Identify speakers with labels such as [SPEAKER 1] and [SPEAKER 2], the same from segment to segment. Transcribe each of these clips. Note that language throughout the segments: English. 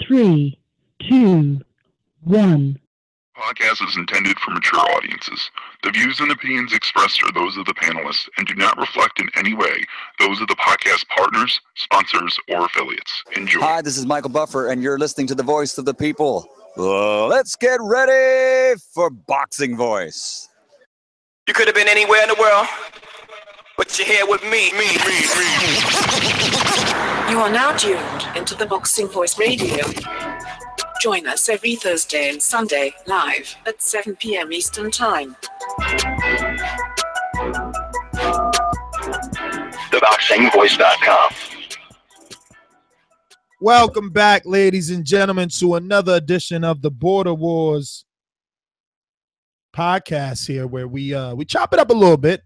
[SPEAKER 1] Three, two, one.
[SPEAKER 2] Podcast is intended for mature audiences. The views and opinions expressed are those of the panelists and do not reflect in any way those of the podcast partners, sponsors, or affiliates. Enjoy.
[SPEAKER 3] Hi, this is Michael Buffer, and you're listening to the voice of the people. Let's get ready for Boxing Voice.
[SPEAKER 4] You could have been anywhere in the world, but you're here with me.
[SPEAKER 5] You are now tuned into the Boxing Voice Radio. Join us every Thursday and Sunday live at 7 p.m. Eastern Time.
[SPEAKER 4] ThaBoxingvoice.com.
[SPEAKER 6] Welcome back, ladies and gentlemen, to another edition of the Border Wars podcast here, where we chop it up a little bit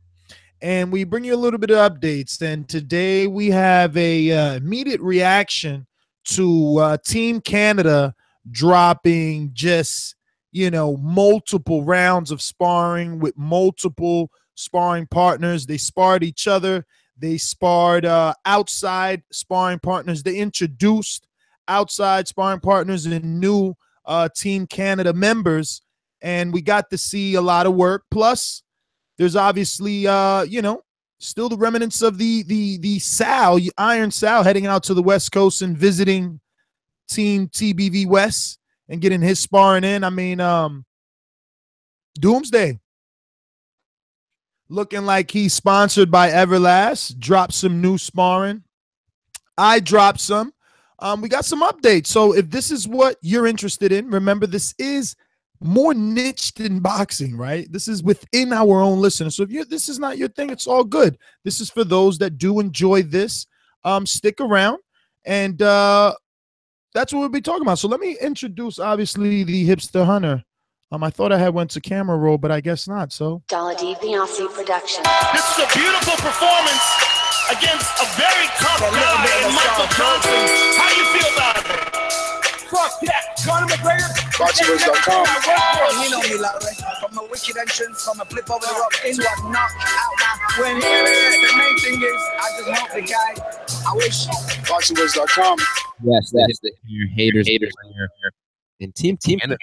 [SPEAKER 6] and we bring you a little bit of updates. And today we have a immediate reaction to Team Canada dropping just, multiple rounds of sparring with multiple sparring partners. They sparred each other. They sparred outside sparring partners. They introduced outside sparring partners and new Team Canada members. And we got to see a lot of work. Plus, there's obviously, still the remnants of the Sal, Iron Sal, heading out to the West Coast and visiting Team TBV West and getting his sparring in. I mean, Doomsday, looking like he's sponsored by Everlast, dropped some new sparring. I dropped some. We got some updates. So if this is what you're interested in, remember, this is more niche than boxing, right? This is within our own listeners. So if this is not your thing, it's all good. This is for those that do enjoy this. Stick around, and that's what we'll be talking about. So let me introduce, obviously, the Hipster Hunter. I thought I had went to camera roll, but I guess not. So
[SPEAKER 7] Dollar DiBiase production.
[SPEAKER 8] This is a beautiful performance against a very tough guy in Michael Johnson. How do you feel about it? Fuck that. Conor McGregor.
[SPEAKER 9] ThaBoxingvoice.com. You know me, Larry. From a wicked entrance, from a flip over the rock into a knockout. When the main thing is, I just want the guy. I wish. ThaBoxingvoice.com.
[SPEAKER 10] Yes, that is your haters. And Team Canada.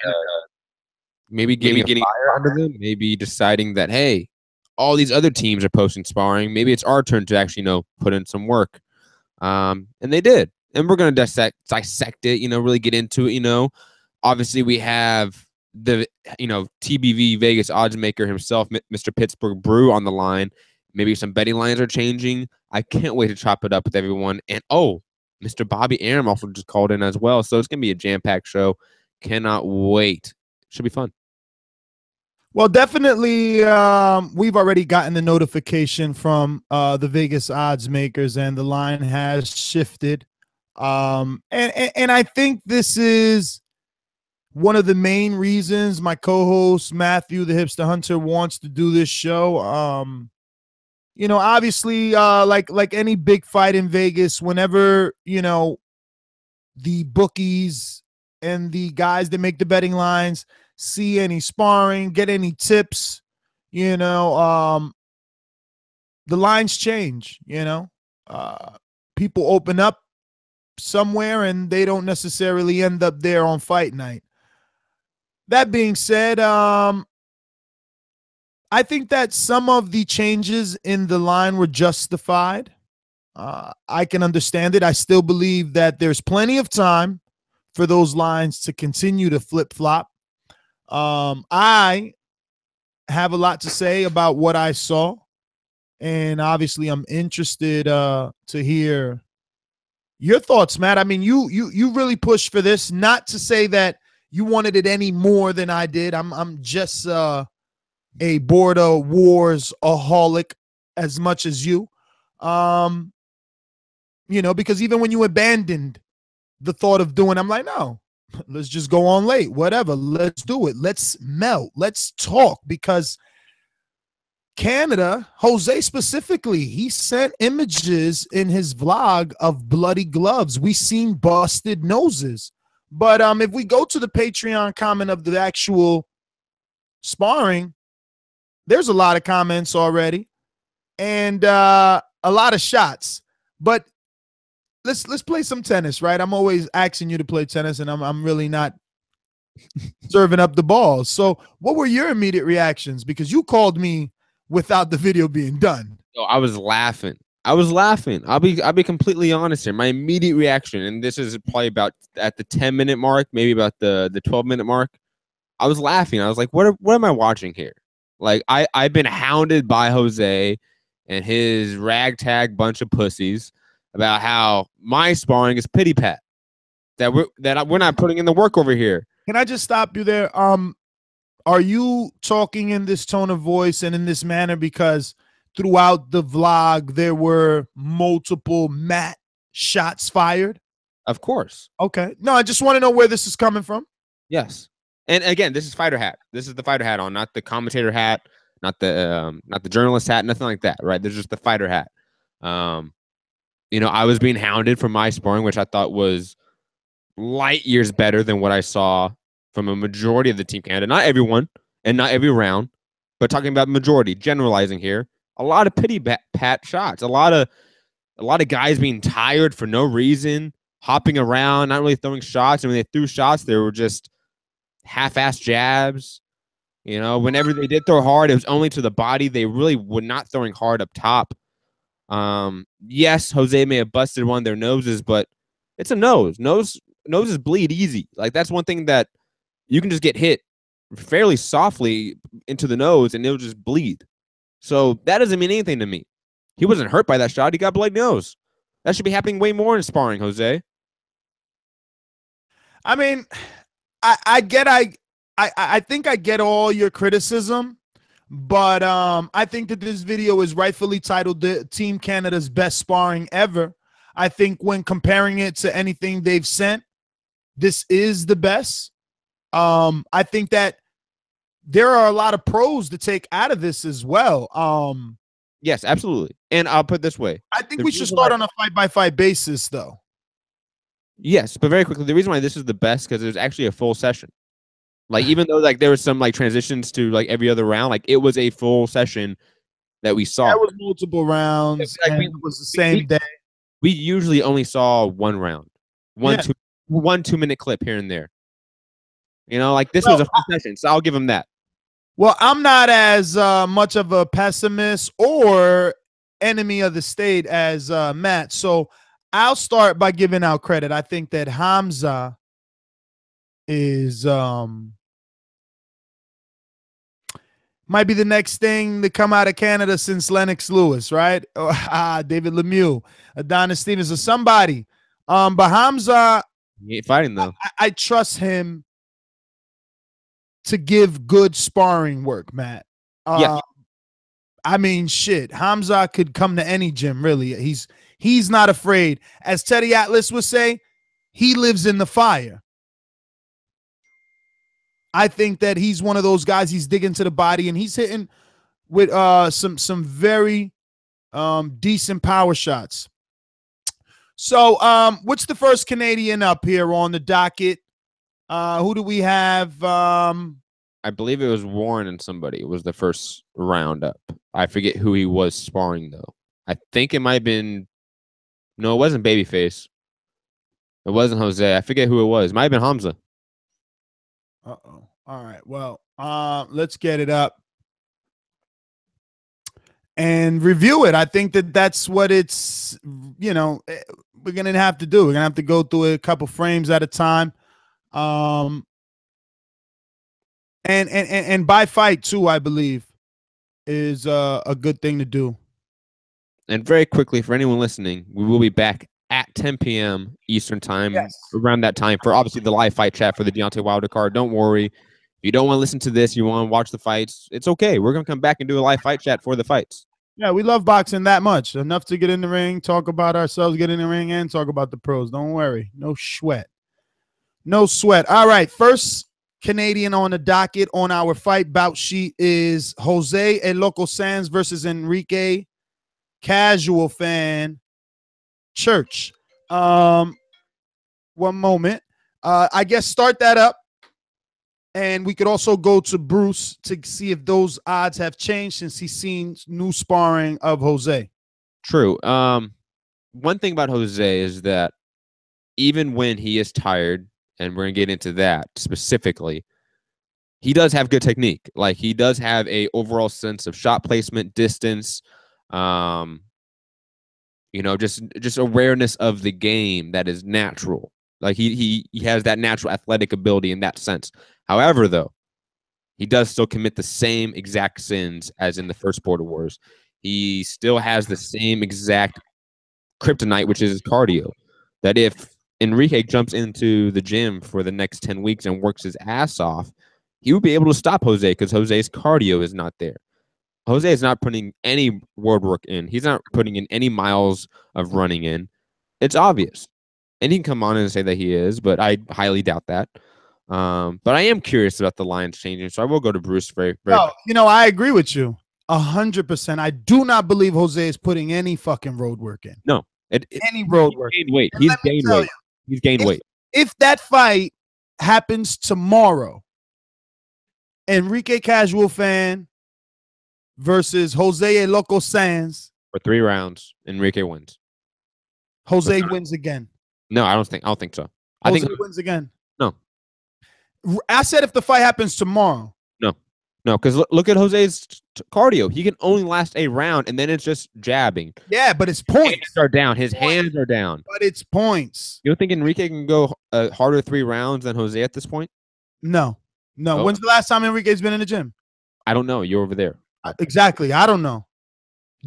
[SPEAKER 10] Maybe getting fire under them. Maybe deciding that, hey, all these other teams are posting sparring. Maybe it's our turn to actually, put in some work. And they did. And we're going to dissect it, really get into it, Obviously, we have the, TBV Vegas odds maker himself, Mr. Pittsburgh Brew, on the line. Maybe some betting lines are changing. I can't wait to chop it up with everyone. And, Mr. Bobby Aram also just called in as well. So it's going to be a jam-packed show. Cannot wait. Should be fun.
[SPEAKER 6] well, definitely, we've already gotten the notification from the Vegas odds makers, and the line has shifted. And I think this is one of the main reasons my co-host Matthew, the Hipster Hunter, wants to do this show. Obviously, like any big fight in Vegas, whenever the bookies and the guys that make the betting lines see any sparring, get any tips, the lines change. People open up somewhere and they don't necessarily end up there on fight night. That being said, I think that some of the changes in the line were justified. I can understand it. I still believe that there's plenty of time for those lines to continue to flip-flop. I have a lot to say about what I saw, and obviously I'm interested to hear your thoughts, Matt. I mean, you really pushed for this. Not to say that you wanted it any more than I did. I'm just a border wars aholic as much as you. Because even when you abandoned the thought of doing, I'm like, no, let's just go on late, whatever. Let's do it. Let's melt. Let's talk, because Canada, Jose specifically, he sent images in his vlog of bloody gloves. We seen busted noses. But if we go to the Patreon comment of the actual sparring, there's a lot of comments already and a lot of shots. But let's play some tennis, right? I'm always asking you to play tennis, and I'm really not serving up the balls. So, what were your immediate reactions? Because you called me without the video being done.
[SPEAKER 10] Yo, I was laughing. I'll be completely honest here. My immediate reaction, and this is probably about at the 10-minute mark, maybe about the 12-minute mark. I was laughing. I was like, what am I watching here? Like, I've been hounded by Jose and his ragtag bunch of pussies about how my sparring is pity pat. That we're not putting in the work over here.
[SPEAKER 6] Can I just stop you there? Are you talking in this tone of voice and in this manner because throughout the vlog there were multiple Matt shots fired?
[SPEAKER 10] Of course.
[SPEAKER 6] Okay. No, I just want to know where this is coming from.
[SPEAKER 10] Yes. And again, this is fighter hat. This is the fighter hat on, not the commentator hat, not the journalist hat, nothing like that, right? There's just the fighter hat. I was being hounded for my sparring, which I thought was light years better than what I saw from a majority of the Team Canada. Not everyone and not every round, but talking about majority, generalizing here. A lot of pity pat shots. A lot of guys being tired for no reason, hopping around, not really throwing shots. And when they threw shots, they were just half-ass jabs. Whenever they did throw hard, it was only to the body. They really were not throwing hard up top. Yes, Jose may have busted one of their noses, but it's a nose. Noses bleed easy. Like, that's one thing that you can just get hit fairly softly into the nose and it'll just bleed. So that doesn't mean anything to me. He wasn't hurt by that shot. He got bloody nose. That should be happening way more in sparring, Jose.
[SPEAKER 6] I mean, I think I get all your criticism, but I think that this video is rightfully titled the Team Canada's best sparring ever. I think when comparing it to anything they've sent, this is the best. I think that there are a lot of pros to take out of this as well.
[SPEAKER 10] Yes, absolutely. And I'll put it this way.
[SPEAKER 6] I think we should start on a fight-by-fight basis, though.
[SPEAKER 10] Yes, but very quickly, the reason why this is the best because it was actually a full session. Like, even though like there was some like transitions to like every other round, like it was a full session that we saw.
[SPEAKER 6] That was multiple rounds.
[SPEAKER 10] Like,
[SPEAKER 6] it was the same day.
[SPEAKER 10] We usually only saw one round, one 2-minute clip here and there. Like this was a full session, so I'll give him that.
[SPEAKER 6] Well, I'm not as much of a pessimist or enemy of the state as Matt, so I'll start by giving out credit. I think that Hamza is might be the next thing to come out of Canada since Lennox Lewis, right? David Lemieux, Adonis Stevens, or somebody. But Hamza,
[SPEAKER 10] he ain't fighting though.
[SPEAKER 6] I trust him to give good sparring work, Matt.
[SPEAKER 10] Yeah.
[SPEAKER 6] I mean, shit. Hamza could come to any gym, really. He's not afraid. As Teddy Atlas would say, he lives in the fire. I think that he's one of those guys. He's digging to the body and he's hitting with some very decent power shots. So what's the first Canadian up here on the docket? Who do we have?
[SPEAKER 10] I believe it was Warren and somebody. It was the first round up. I forget who he was sparring though. I think it might have been. No, it wasn't Babyface. It wasn't Jose. I forget who it was. It might have been Hamza.
[SPEAKER 6] Uh-oh. All right. Well, let's get it up and review it. I think that that's what it's, we're going to have to do. We're going to have to go through a couple frames at a time. And by fight too, I believe is a good thing to do.
[SPEAKER 10] And very quickly, for anyone listening, we will be back at 10 p.m. Eastern time, around that time, for obviously the live fight chat for the Deontay Wilder card. Don't worry. If you don't want to listen to this, you want to watch the fights, it's okay. We're going to come back and do a live fight chat for the fights.
[SPEAKER 6] Yeah, we love boxing that much. Enough to get in the ring, talk about ourselves, get in the ring, and talk about the pros. Don't worry. No sweat. No sweat. All right, first Canadian on the docket on our fight bout sheet is Jose El Loco Sands versus Enrique Casual Fan Church. One moment. I guess start that up. And we could also go to Bruce to see if those odds have changed since he's seen new sparring of Jose.
[SPEAKER 10] True. one thing about Jose is that even when he is tired, and we're gonna get into that specifically, he does have good technique. Like he does have a overall sense of shot placement, distance, just awareness of the game that is natural. Like he has that natural athletic ability in that sense. However, though, he does still commit the same exact sins as in the first Border Wars. He still has the same exact kryptonite, which is his cardio. That if Enrique jumps into the gym for the next 10 weeks and works his ass off, he would be able to stop Jose because Jose's cardio is not there. Jose is not putting any road work in. He's not putting in any miles of running in. It's obvious. And he can come on and say that he is, but I highly doubt that. But I am curious about the lines changing, so I will go to Bruce very.
[SPEAKER 6] No, I agree with you 100%. I do not believe Jose is putting any fucking road work in.
[SPEAKER 10] No,
[SPEAKER 6] any road work.
[SPEAKER 10] Gained weight. He's gained weight. He's gained weight.
[SPEAKER 6] If that fight happens tomorrow, Enrique Casual Fan versus Jose Loco Sands
[SPEAKER 10] for 3 rounds, Enrique wins.
[SPEAKER 6] Jose wins again.
[SPEAKER 10] No, I don't think so.
[SPEAKER 6] I think wins again.
[SPEAKER 10] No.
[SPEAKER 6] I said if the fight happens tomorrow.
[SPEAKER 10] No, because look at Jose's cardio. He can only last a round, and then it's just jabbing.
[SPEAKER 6] Yeah, but it's points.
[SPEAKER 10] Hands are down. His hands are down.
[SPEAKER 6] But it's points.
[SPEAKER 10] You don't think Enrique can go harder 3 rounds than Jose at this point?
[SPEAKER 6] No.
[SPEAKER 10] Oh.
[SPEAKER 6] When's the last time Enrique's been in the gym?
[SPEAKER 10] I don't know. You're over there.
[SPEAKER 6] Exactly. I don't know.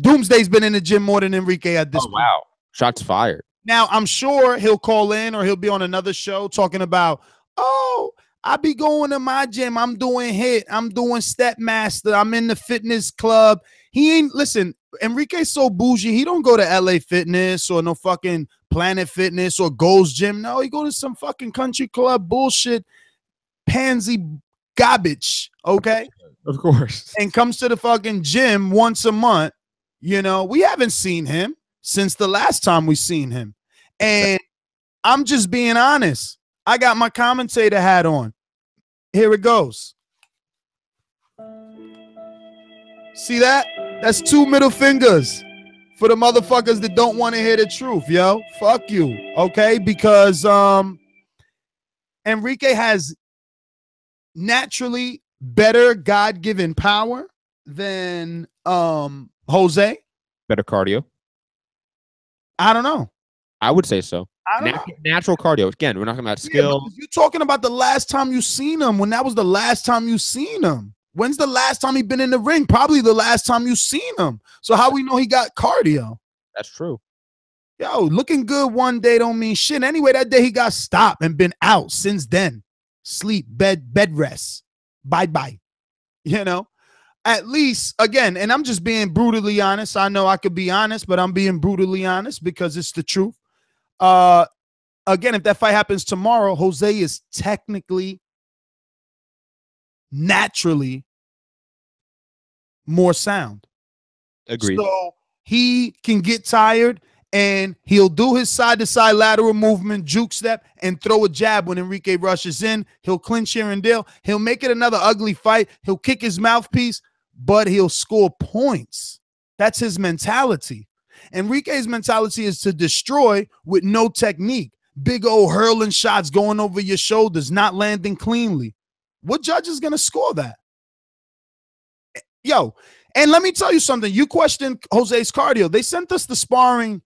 [SPEAKER 6] Doomsday's been in the gym more than Enrique at this point.
[SPEAKER 10] Wow. Shots fired.
[SPEAKER 6] Now, I'm sure he'll call in or he'll be on another show talking about, I be going to my gym. I'm doing HIIT. I'm doing Step Master. I'm in the fitness club. Listen, Enrique's so bougie. He don't go to LA Fitness or no fucking Planet Fitness or Gold's Gym. No, he go to some fucking country club bullshit, pansy garbage, okay?
[SPEAKER 10] Of course.
[SPEAKER 6] And comes to the fucking gym once a month. You know, we haven't seen him since the last time we seen him. And I'm just being honest. I got my commentator hat on. Here it goes. See that? That's 2 middle fingers for the motherfuckers that don't want to hear the truth, yo. Fuck you, okay? Because Enrique has naturally better God-given power than Jose.
[SPEAKER 10] Better cardio.
[SPEAKER 6] I don't know.
[SPEAKER 10] I would say so.
[SPEAKER 6] Natural
[SPEAKER 10] cardio. Again, we're not talking about skill.
[SPEAKER 6] Yeah, you're talking about the last time you seen him. When that was the last time you seen him. When's the last time he been in the ring? Probably the last time you seen him. So how we know he got cardio?
[SPEAKER 10] That's true.
[SPEAKER 6] Yo, looking good one day don't mean shit. Anyway, that day he got stopped and been out since then. Sleep, bed rest. Bye-bye. You know? At least, again, and I'm just being brutally honest. I know I could be honest, but I'm being brutally honest because it's the truth. Again, if that fight happens tomorrow, Jose is technically, naturally more sound.
[SPEAKER 10] Agreed.
[SPEAKER 6] So he can get tired and he'll do his side-to-side lateral movement, juke step, and throw a jab when Enrique rushes in. He'll clinch here and there. He'll make it another ugly fight. He'll kick his mouthpiece, but he'll score points. That's his mentality. Enrique's mentality is to destroy with no technique. Big old hurling shots going over your shoulders, not landing cleanly. What judge is going to score that? Yo, and let me tell you something. You questioned Jose's cardio. They sent us the sparring.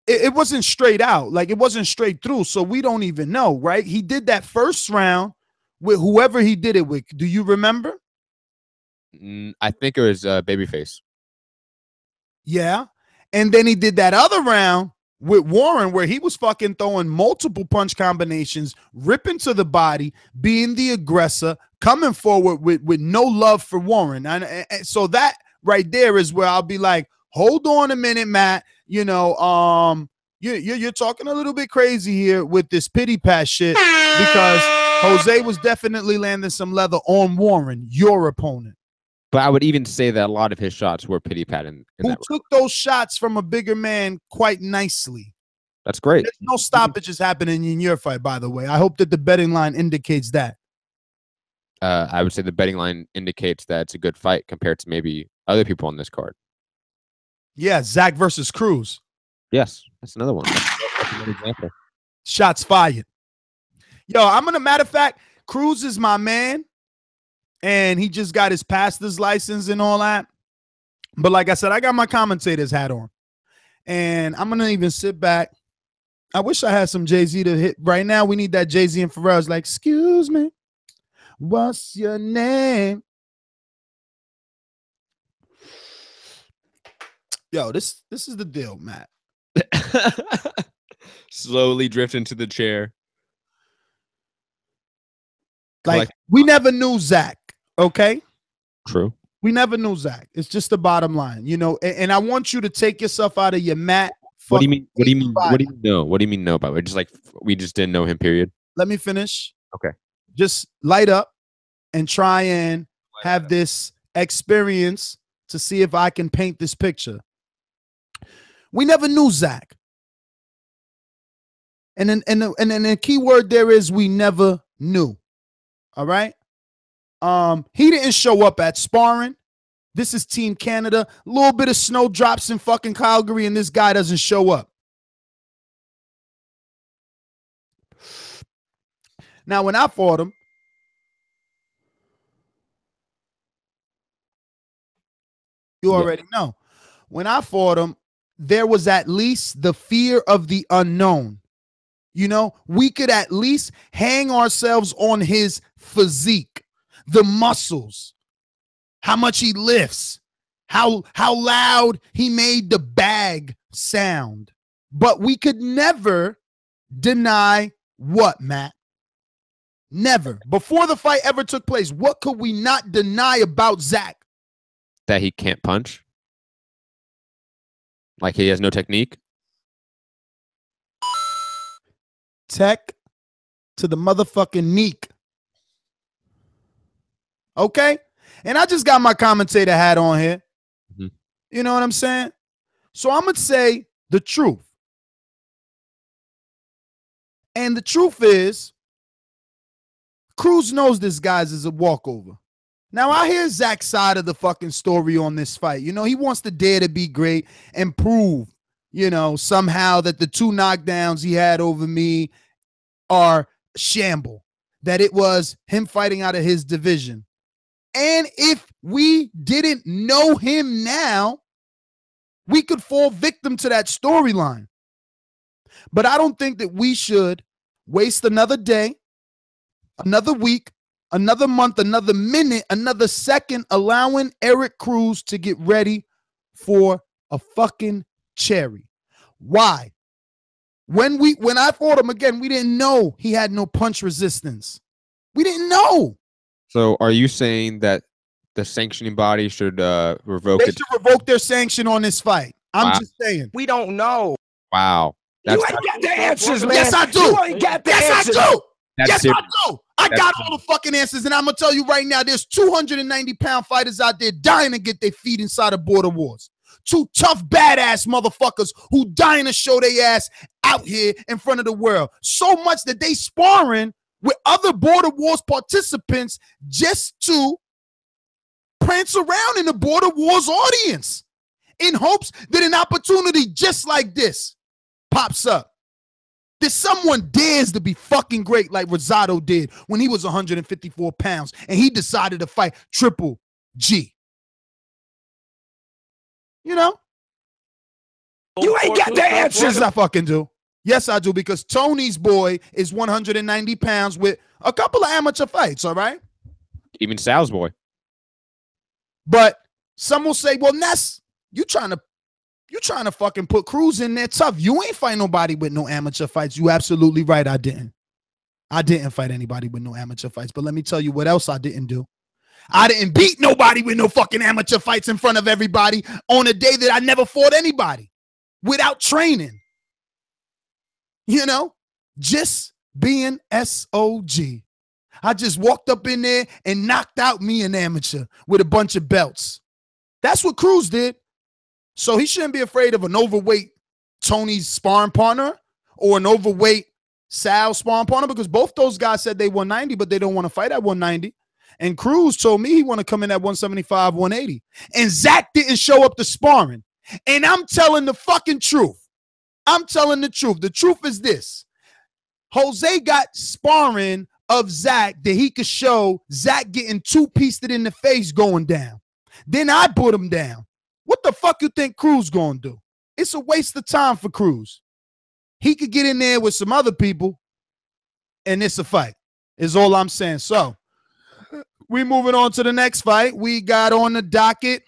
[SPEAKER 6] It wasn't straight out. Like, it wasn't straight through, so we don't even know, right? He did that first round with whoever he did it with. Do you remember?
[SPEAKER 10] I think it was Babyface.
[SPEAKER 6] Yeah. And then he did that other round with Warren where he was fucking throwing multiple punch combinations, ripping to the body, being the aggressor, coming forward with no love for Warren. And so that right there is where I'll be like, hold on a minute, Matt. You know, you're talking a little bit crazy here with this pity pat shit because Jose was definitely landing some leather on Warren, your opponent.
[SPEAKER 10] But I would even say that a lot of his shots were pity pat.
[SPEAKER 6] Who took those shots from a bigger man quite nicely.
[SPEAKER 10] That's great.
[SPEAKER 6] There's no stoppages happening in your fight, by the way. I hope that the betting line indicates that.
[SPEAKER 10] I would say the betting line indicates that it's a good fight compared to maybe other people on this card.
[SPEAKER 6] Yeah, Zach versus Cruz.
[SPEAKER 10] Yes, that's another one. That's another example.
[SPEAKER 6] Shots fired. Yo, matter of fact, Cruz is my man, and he just got his pastor's license and all that. But like I said, I got my commentator's hat on, and I'm gonna even sit back. I wish I had some Jay-Z to hit right now. We need that Jay-Z and Pharrell's like, excuse me, what's your name? Yo, this is the deal, Matt.
[SPEAKER 10] Slowly drift into the chair.
[SPEAKER 6] Like, we never knew Zach, okay?
[SPEAKER 10] True.
[SPEAKER 6] We never knew Zach. It's just the bottom line, you know. And I want you to take yourself out of your Matt.
[SPEAKER 10] What do you mean? What do you mean? What do you know? What do you mean no? By the way, just like we just didn't know him. Period.
[SPEAKER 6] Let me finish.
[SPEAKER 10] Okay.
[SPEAKER 6] Just light up and try and have this experience to see if I can paint this picture. We never knew Zach. And then the key word there is we never knew. All right. He didn't show up at sparring. This is Team Canada. A little bit of snow drops in fucking Calgary, and this guy doesn't show up. Now, when I fought him, you already know. When I fought him, there was at least the fear of the unknown. You know, we could at least hang ourselves on his physique, the muscles, how much he lifts, how loud he made the bag sound. But we could never deny what, Matt? Never. Before the fight ever took place, what could we not deny about Zach?
[SPEAKER 10] That he can't punch. Like he has no technique.
[SPEAKER 6] Tech to the motherfucking neek. Okay? And I just got my commentator hat on here.
[SPEAKER 10] Mm-hmm.
[SPEAKER 6] You know what I'm saying? So I'm going to say the truth. And the truth is, Cruz knows this guy's is a walkover. Now, I hear Zach's side of the fucking story on this fight. You know, he wants to dare to be great and prove, you know, somehow that the 2 knockdowns he had over me are shamble, that it was him fighting out of his division. And if we didn't know him now, we could fall victim to that storyline. But I don't think that we should waste another day, another week, another month, another minute, another second, allowing Eric Cruz to get ready for a fucking cherry. Why? When I fought him again, we didn't know he had no punch resistance. We didn't know.
[SPEAKER 10] So are you saying that the sanctioning body should revoke it?
[SPEAKER 6] They should revoke their sanction on this fight. I'm just saying.
[SPEAKER 11] We don't know.
[SPEAKER 10] Wow.
[SPEAKER 11] You ain't got the answers, man.
[SPEAKER 6] Yes, I do.
[SPEAKER 11] You ain't got the answers.
[SPEAKER 6] I do.
[SPEAKER 10] That's serious.
[SPEAKER 6] I do. I got all the fucking answers, and I'm going to tell you right now, there's 290-pound fighters out there dying to get their feet inside of border wars. 2 tough, badass motherfuckers who dying to show their ass out here in front of the world. So much that they sparring with other border wars participants just to prance around in the border wars audience in hopes that an opportunity just like this pops up. That someone dares to be fucking great like Rosado did when he was 154 pounds and he decided to fight Triple G. You know?
[SPEAKER 11] You ain't got the answers.
[SPEAKER 6] Yes, I fucking do. Yes, I do, because Tony's boy is 190 pounds with a couple of amateur fights, all right?
[SPEAKER 10] Even Sal's boy.
[SPEAKER 6] But some will say, well, Ness, you trying to fucking put Cruz in there tough. You ain't fight nobody with no amateur fights. You absolutely right, I didn't. I didn't fight anybody with no amateur fights. But let me tell you what else I didn't do. I didn't beat nobody with no fucking amateur fights in front of everybody on a day that I never fought anybody without training. You know, just being SOG. I just walked up in there and knocked out me an amateur with a bunch of belts. That's what Cruz did. So he shouldn't be afraid of an overweight Tony's sparring partner or an overweight Sal sparring partner, because both those guys said they 190, but they don't want to fight at 190. And Cruz told me he want to come in at 175, 180. And Zach didn't show up to sparring. And I'm telling the fucking truth. I'm telling the truth. The truth is this. Jose got sparring of Zach that he could show Zach getting two-pieced in the face going down. Then I put him down. What the fuck you think Cruz gonna do? It's a waste of time for Cruz. He could get in there with some other people, and it's a fight, is all I'm saying. So we moving on to the next fight. We got on the docket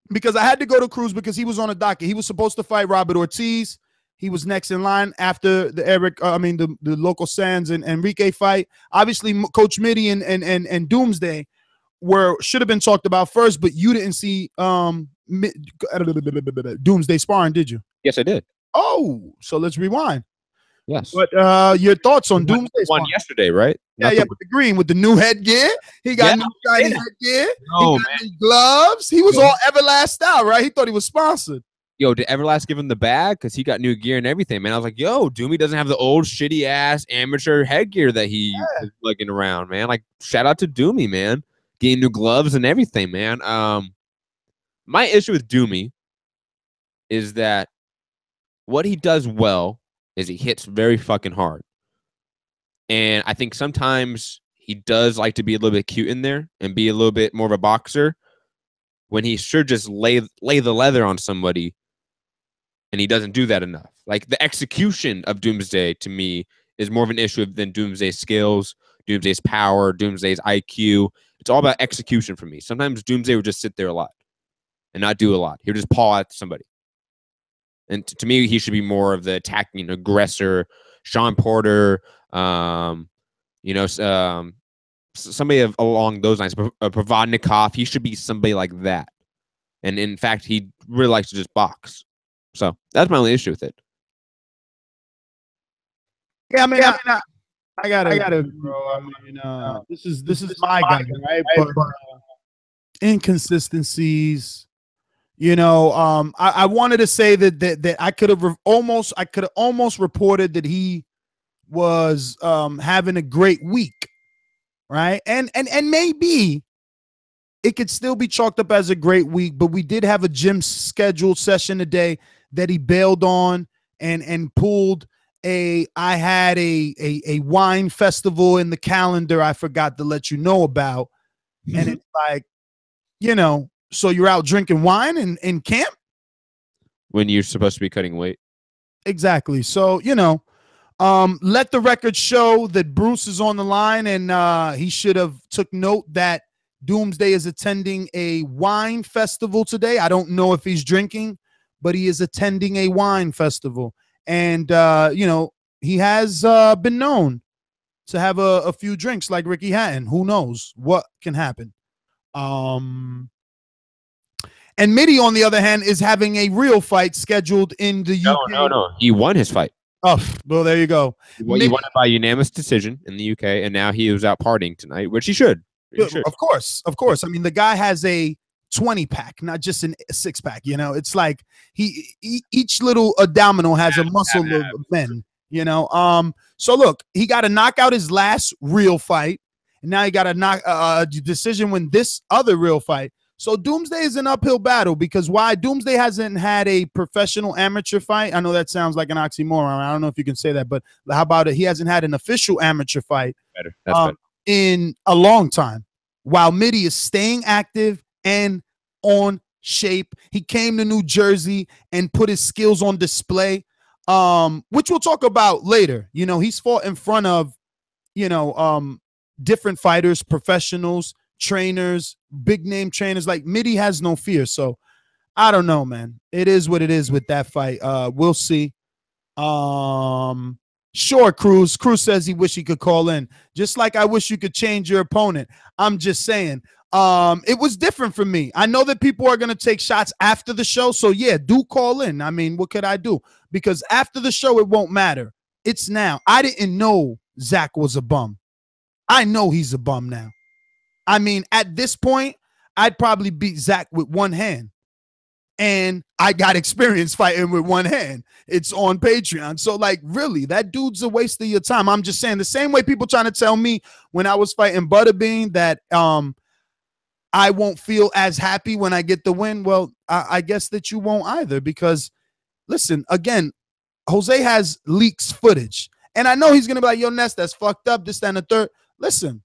[SPEAKER 6] because I had to go to Cruz because he was on the docket. He was supposed to fight Robert Ortiz. He was next in line after the the Local Sands and Enrique fight. Obviously, Coach Mitty and Doomsday should have been talked about first, but you didn't see Doomsday sparring, did you?
[SPEAKER 10] Yes, I did.
[SPEAKER 6] Oh, so let's rewind.
[SPEAKER 10] Yes.
[SPEAKER 6] But your thoughts on Doomsday
[SPEAKER 10] one yesterday, right?
[SPEAKER 6] Yeah, with the green, with the new headgear. He got new shiny headgear.
[SPEAKER 10] Oh,
[SPEAKER 6] he got new gloves. He was all Everlast style, right? He thought he was sponsored.
[SPEAKER 10] Yo, did Everlast give him the bag? Because he got new gear and everything, man. I was like, yo, Doomy doesn't have the old shitty-ass amateur headgear that he is lugging around, man. Like, shout out to Doomy, man. Getting new gloves and everything, man. My issue with Doomy is that what he does well is he hits very fucking hard. And I think sometimes he does like to be a little bit cute in there and be a little bit more of a boxer when he should just lay the leather on somebody, and he doesn't do that enough. Like, the execution of Doomsday, to me, is more of an issue than Doomsday's skills, Doomsday's power, Doomsday's IQ. It's all about execution for me. Sometimes Doomsday would just sit there a lot and not do a lot. He would just paw at somebody. And to me, he should be more of the attacking aggressor, Sean Porter, somebody along those lines. Provodnikov, he should be somebody like that. And in fact, he really likes to just box. So that's my only issue with it.
[SPEAKER 6] Yeah, I got it, bro. I mean, this is my guy, right? But inconsistencies. I wanted to say that I could have almost reported that he was having a great week, right? And maybe it could still be chalked up as a great week, but we did have a gym scheduled session today that he bailed on and pulled I had a wine festival in the calendar I forgot to let you know about. And it's like, so you're out drinking wine in camp?
[SPEAKER 10] When you're supposed to be cutting weight.
[SPEAKER 6] Exactly. So, let the record show that Bruce is on the line, and he should have took note that Doomsday is attending a wine festival today. I don't know if he's drinking, but he is attending a wine festival. And, he has been known to have a few drinks like Ricky Hatton. Who knows what can happen? And Mitty, on the other hand, is having a real fight scheduled in the UK.
[SPEAKER 10] No. He won his fight.
[SPEAKER 6] Oh, well, there you go.
[SPEAKER 10] He won it by unanimous decision in the UK, and now he was out partying tonight, which he should.
[SPEAKER 6] Of course. I mean, the guy has a 20-pack, not just a 6-pack. It's like each little domino has a muscle of men. So look, he got to knock out his last real fight, and now he got to knock a decision win this other real fight. So Doomsday is an uphill battle because why? Doomsday hasn't had a professional amateur fight. I know that sounds like an oxymoron. I don't know if you can say that, but how about it? He hasn't had an official amateur fight
[SPEAKER 10] better.
[SPEAKER 6] In a long time. While Mitty is staying active and on shape. He came to New Jersey and put his skills on display, which we'll talk about later. He's fought in front of, different fighters, professionals, trainers, big name trainers. Like Mitty has no fear. So I don't know, man. It is what it is with that fight. We'll see. Sure, Cruz. Cruz says he wish he could call in. Just like I wish you could change your opponent. I'm just saying. It was different for me. I know that people are going to take shots after the show. So yeah, do call in. I mean, what could I do? Because after the show, it won't matter. It's now. I didn't know Zach was a bum. I know he's a bum now. I mean, at this point, I'd probably beat Zach with one hand. And I got experience fighting with one hand. It's on Patreon. So, like, really, that dude's a waste of your time. I'm just saying the same way people trying to tell me when I was fighting Butterbean that I won't feel as happy when I get the win. Well, I guess that you won't either because, listen, again, Jose has leaks footage. And I know he's going to be like, yo, Ness, that's fucked up, this, that, and the third. Listen,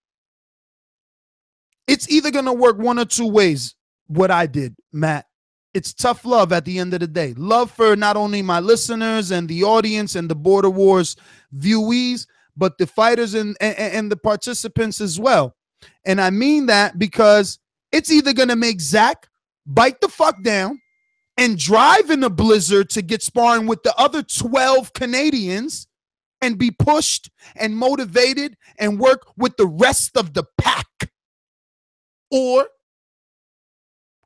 [SPEAKER 6] it's either going to work one or two ways, what I did, Matt. It's tough love at the end of the day. Love for not only my listeners and the audience and the Border Wars viewees, but the fighters and the participants as well. And I mean that because it's either going to make Zach bite the fuck down and drive in a blizzard to get sparring with the other 12 Canadians and be pushed and motivated and work with the rest of the pack. Or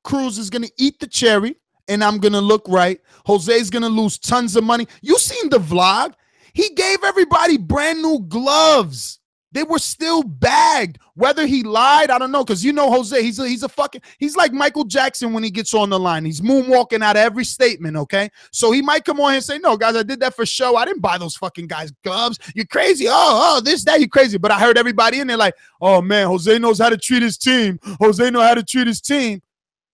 [SPEAKER 6] Cruz is going to eat the cherry and I'm going to look right. Jose's going to lose tons of money. You seen the vlog? He gave everybody brand new gloves. They were still bagged. Whether he lied, I don't know. Because you know Jose, he's like Michael Jackson when he gets on the line. He's moonwalking out of every statement, okay? So he might come on here and say, no, guys, I did that for show. I didn't buy those fucking guys' gloves. You're crazy. Oh, this, that, you crazy. But I heard everybody in there like, oh, man, Jose knows how to treat his team. Jose knows how to treat his team.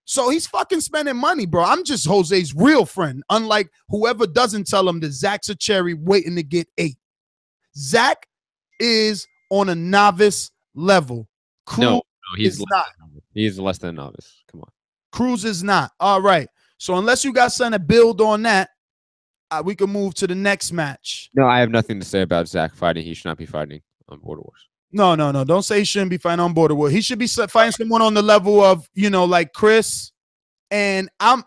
[SPEAKER 6] So he's fucking spending money, bro. I'm just Jose's real friend, unlike whoever doesn't tell him that Zach's a cherry waiting to get 8. Zach is on a novice level. Cruz is not.
[SPEAKER 10] He's less than a novice. Come on.
[SPEAKER 6] Cruz is not. All right. So unless you got something to build on that, we can move to the next match.
[SPEAKER 10] No, I have nothing to say about Zach fighting. He should not be fighting on Border Wars.
[SPEAKER 6] No. Don't say he shouldn't be fighting on Border Wars. He should be fighting someone on the level of, like Chris. And I'm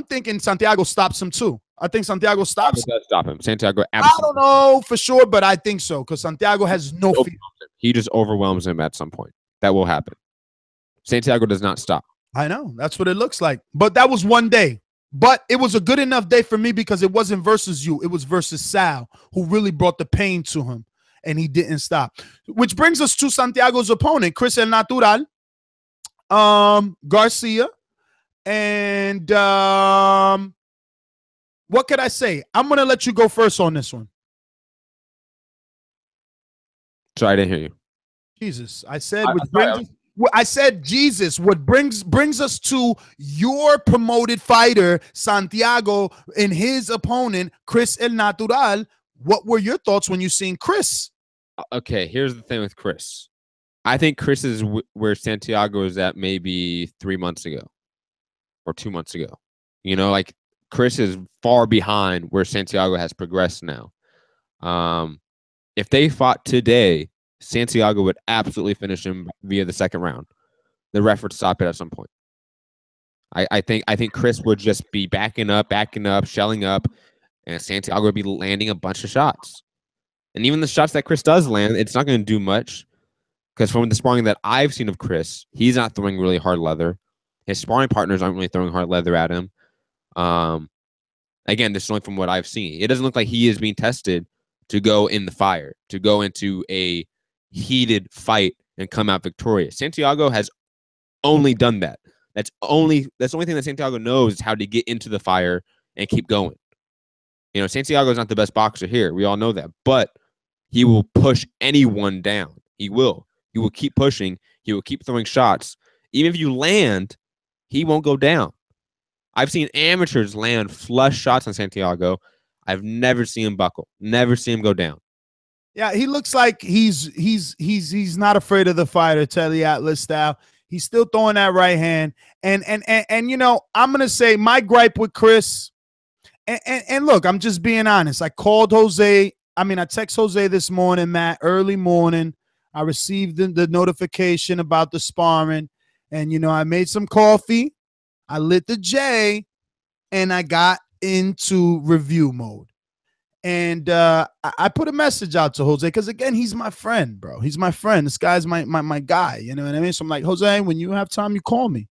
[SPEAKER 6] thinking Santiago stops him too. I think Santiago stops him.
[SPEAKER 10] Does stop him. Santiago absolutely.
[SPEAKER 6] I don't know for sure, but I think so because Santiago has no fear.
[SPEAKER 10] He just overwhelms him at some point. That will happen. Santiago does not stop.
[SPEAKER 6] I know. That's what it looks like. But that was one day. But it was a good enough day for me because it wasn't versus you. It was versus Sal, who really brought the pain to him, and he didn't stop. Which brings us to Santiago's opponent, Chris El Natural, Garcia, and what could I say? I'm going to let you go first on this one.
[SPEAKER 10] Sorry, I didn't hear you.
[SPEAKER 6] Jesus. I said Jesus. What brings us to your promoted fighter, Santiago, and his opponent, Chris El Natural. What were your thoughts when you seen Chris?
[SPEAKER 10] Okay, here's the thing with Chris. I think Chris is where Santiago is at maybe 3 months ago or 2 months ago. Like Chris is far behind where Santiago has progressed now. If they fought today, Santiago would absolutely finish him via the second round. The ref would stop it at some point. I think Chris would just be backing up, shelling up, and Santiago would be landing a bunch of shots. And even the shots that Chris does land, it's not going to do much because from the sparring that I've seen of Chris, he's not throwing really hard leather. His sparring partners aren't really throwing hard leather at him. Again, this is only from what I've seen. It doesn't look like he is being tested to go in the fire, to go into a heated fight and come out victorious. Santiago has only done that. That's the only thing that Santiago knows is how to get into the fire and keep going. Santiago is not the best boxer here. We all know that, but he will push anyone down. He will keep pushing. He will keep throwing shots. Even if you land, he won't go down. I've seen amateurs land flush shots on Santiago. I've never seen him buckle. Never seen him go down.
[SPEAKER 6] Yeah, he looks like he's not afraid of the fighter, Telly Atlas style. He's still throwing that right hand. And I'm gonna say my gripe with Chris. And look, I'm just being honest. I called Jose. I text Jose this morning, Matt, early morning. I received the notification about the sparring, and I made some coffee. I lit the J, and I got into review mode. And I put a message out to Jose because, again, he's my friend, bro. He's my friend. This guy's my guy. You know what I mean? So I'm like, Jose, when you have time, you call me.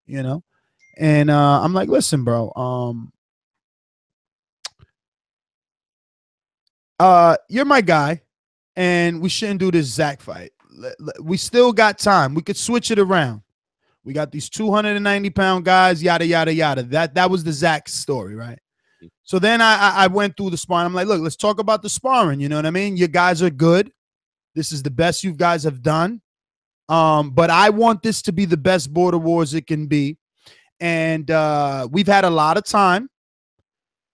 [SPEAKER 6] And I'm like, listen, bro. You're my guy, and we shouldn't do this Zach fight. We still got time. We could switch it around. We got these 290-pound guys, yada, yada, yada. That was the Zach story, right? So then I went through the sparring. I'm like, look, let's talk about the sparring. You know what I mean? You guys are good. This is the best you guys have done. But I want this to be the best Border Wars it can be. And we've had a lot of time.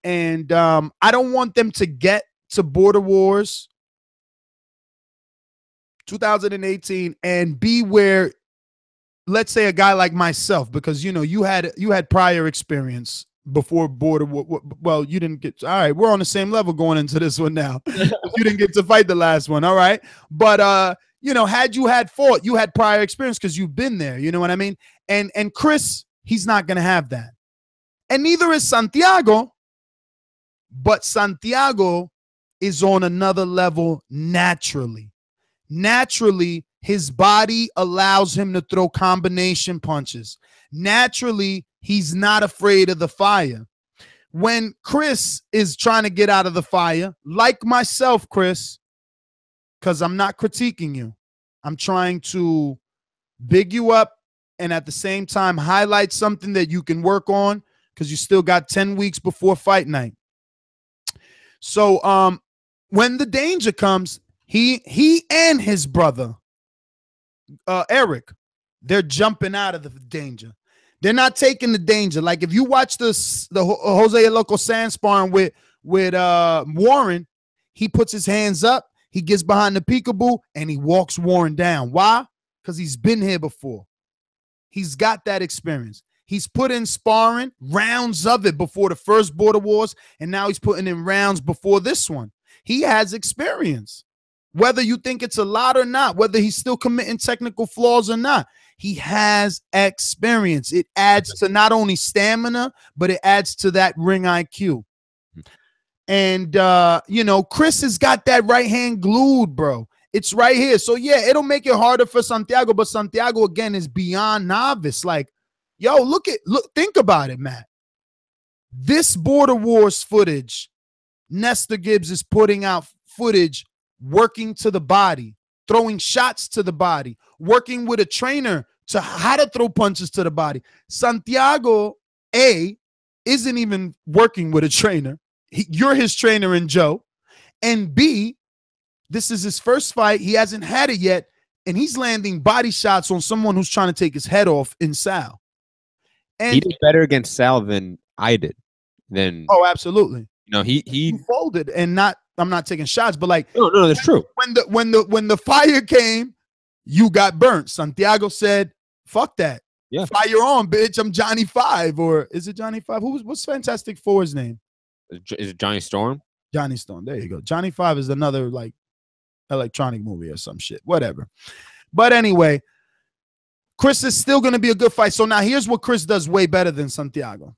[SPEAKER 6] And I don't want them to get to Border Wars 2018 and be where, let's say, a guy like myself, because you had prior experience before Border War. Well, you didn't get. All right, we're on the same level going into this one now. You didn't get to fight the last one. All right, but had you had fought, you had prior experience because you've been there. You know what I mean? And Chris, he's not gonna have that, and neither is Santiago. But Santiago is on another level naturally. Naturally, his body allows him to throw combination punches. Naturally, he's not afraid of the fire. When Chris is trying to get out of the fire, like myself, Chris, because I'm not critiquing you, I'm trying to big you up and at the same time highlight something that you can work on, because you still got 10 weeks before fight night. So when the danger comes, he and his brother, Eric, they're jumping out of the danger. They're not taking the danger. Like if you watch the Jose Loco Sand sparring with Warren, he puts his hands up, he gets behind the peekaboo, and he walks Warren down. Why? Because he's been here before. He's got that experience. He's put in sparring rounds of it before the first Border Wars, and now he's putting in rounds before this one. He has experience. Whether you think it's a lot or not, whether he's still committing technical flaws or not, he has experience. It adds to not only stamina, but it adds to that ring IQ. And, Chris has got that right hand glued, bro. It's right here. So, yeah, it'll make it harder for Santiago, but Santiago, again, is beyond novice. Like, yo, think about it, Matt. This Border Wars footage, Nestor Gibbs is putting out footage working to the body, throwing shots to the body, working with a trainer to how to throw punches to the body. Santiago, A, isn't even working with a trainer. You're his trainer in Joe. And B, this is his first fight. He hasn't had it yet, and he's landing body shots on someone who's trying to take his head off in Sal. And
[SPEAKER 10] he did better against Sal than I did.
[SPEAKER 6] Oh, absolutely.
[SPEAKER 10] He
[SPEAKER 6] folded, and I'm not taking shots, but like
[SPEAKER 10] no, that's true.
[SPEAKER 6] When the fire came, you got burnt. Santiago said, "Fuck that,
[SPEAKER 10] yeah,
[SPEAKER 6] fire on, bitch. I'm Johnny 5, or is it Johnny 5? What's Fantastic Four's name?
[SPEAKER 10] Is it Johnny Storm?
[SPEAKER 6] Johnny Storm. There you go. Johnny 5 is another like electronic movie or some shit, whatever. But anyway, Chris is still going to be a good fight. So now here's what Chris does way better than Santiago.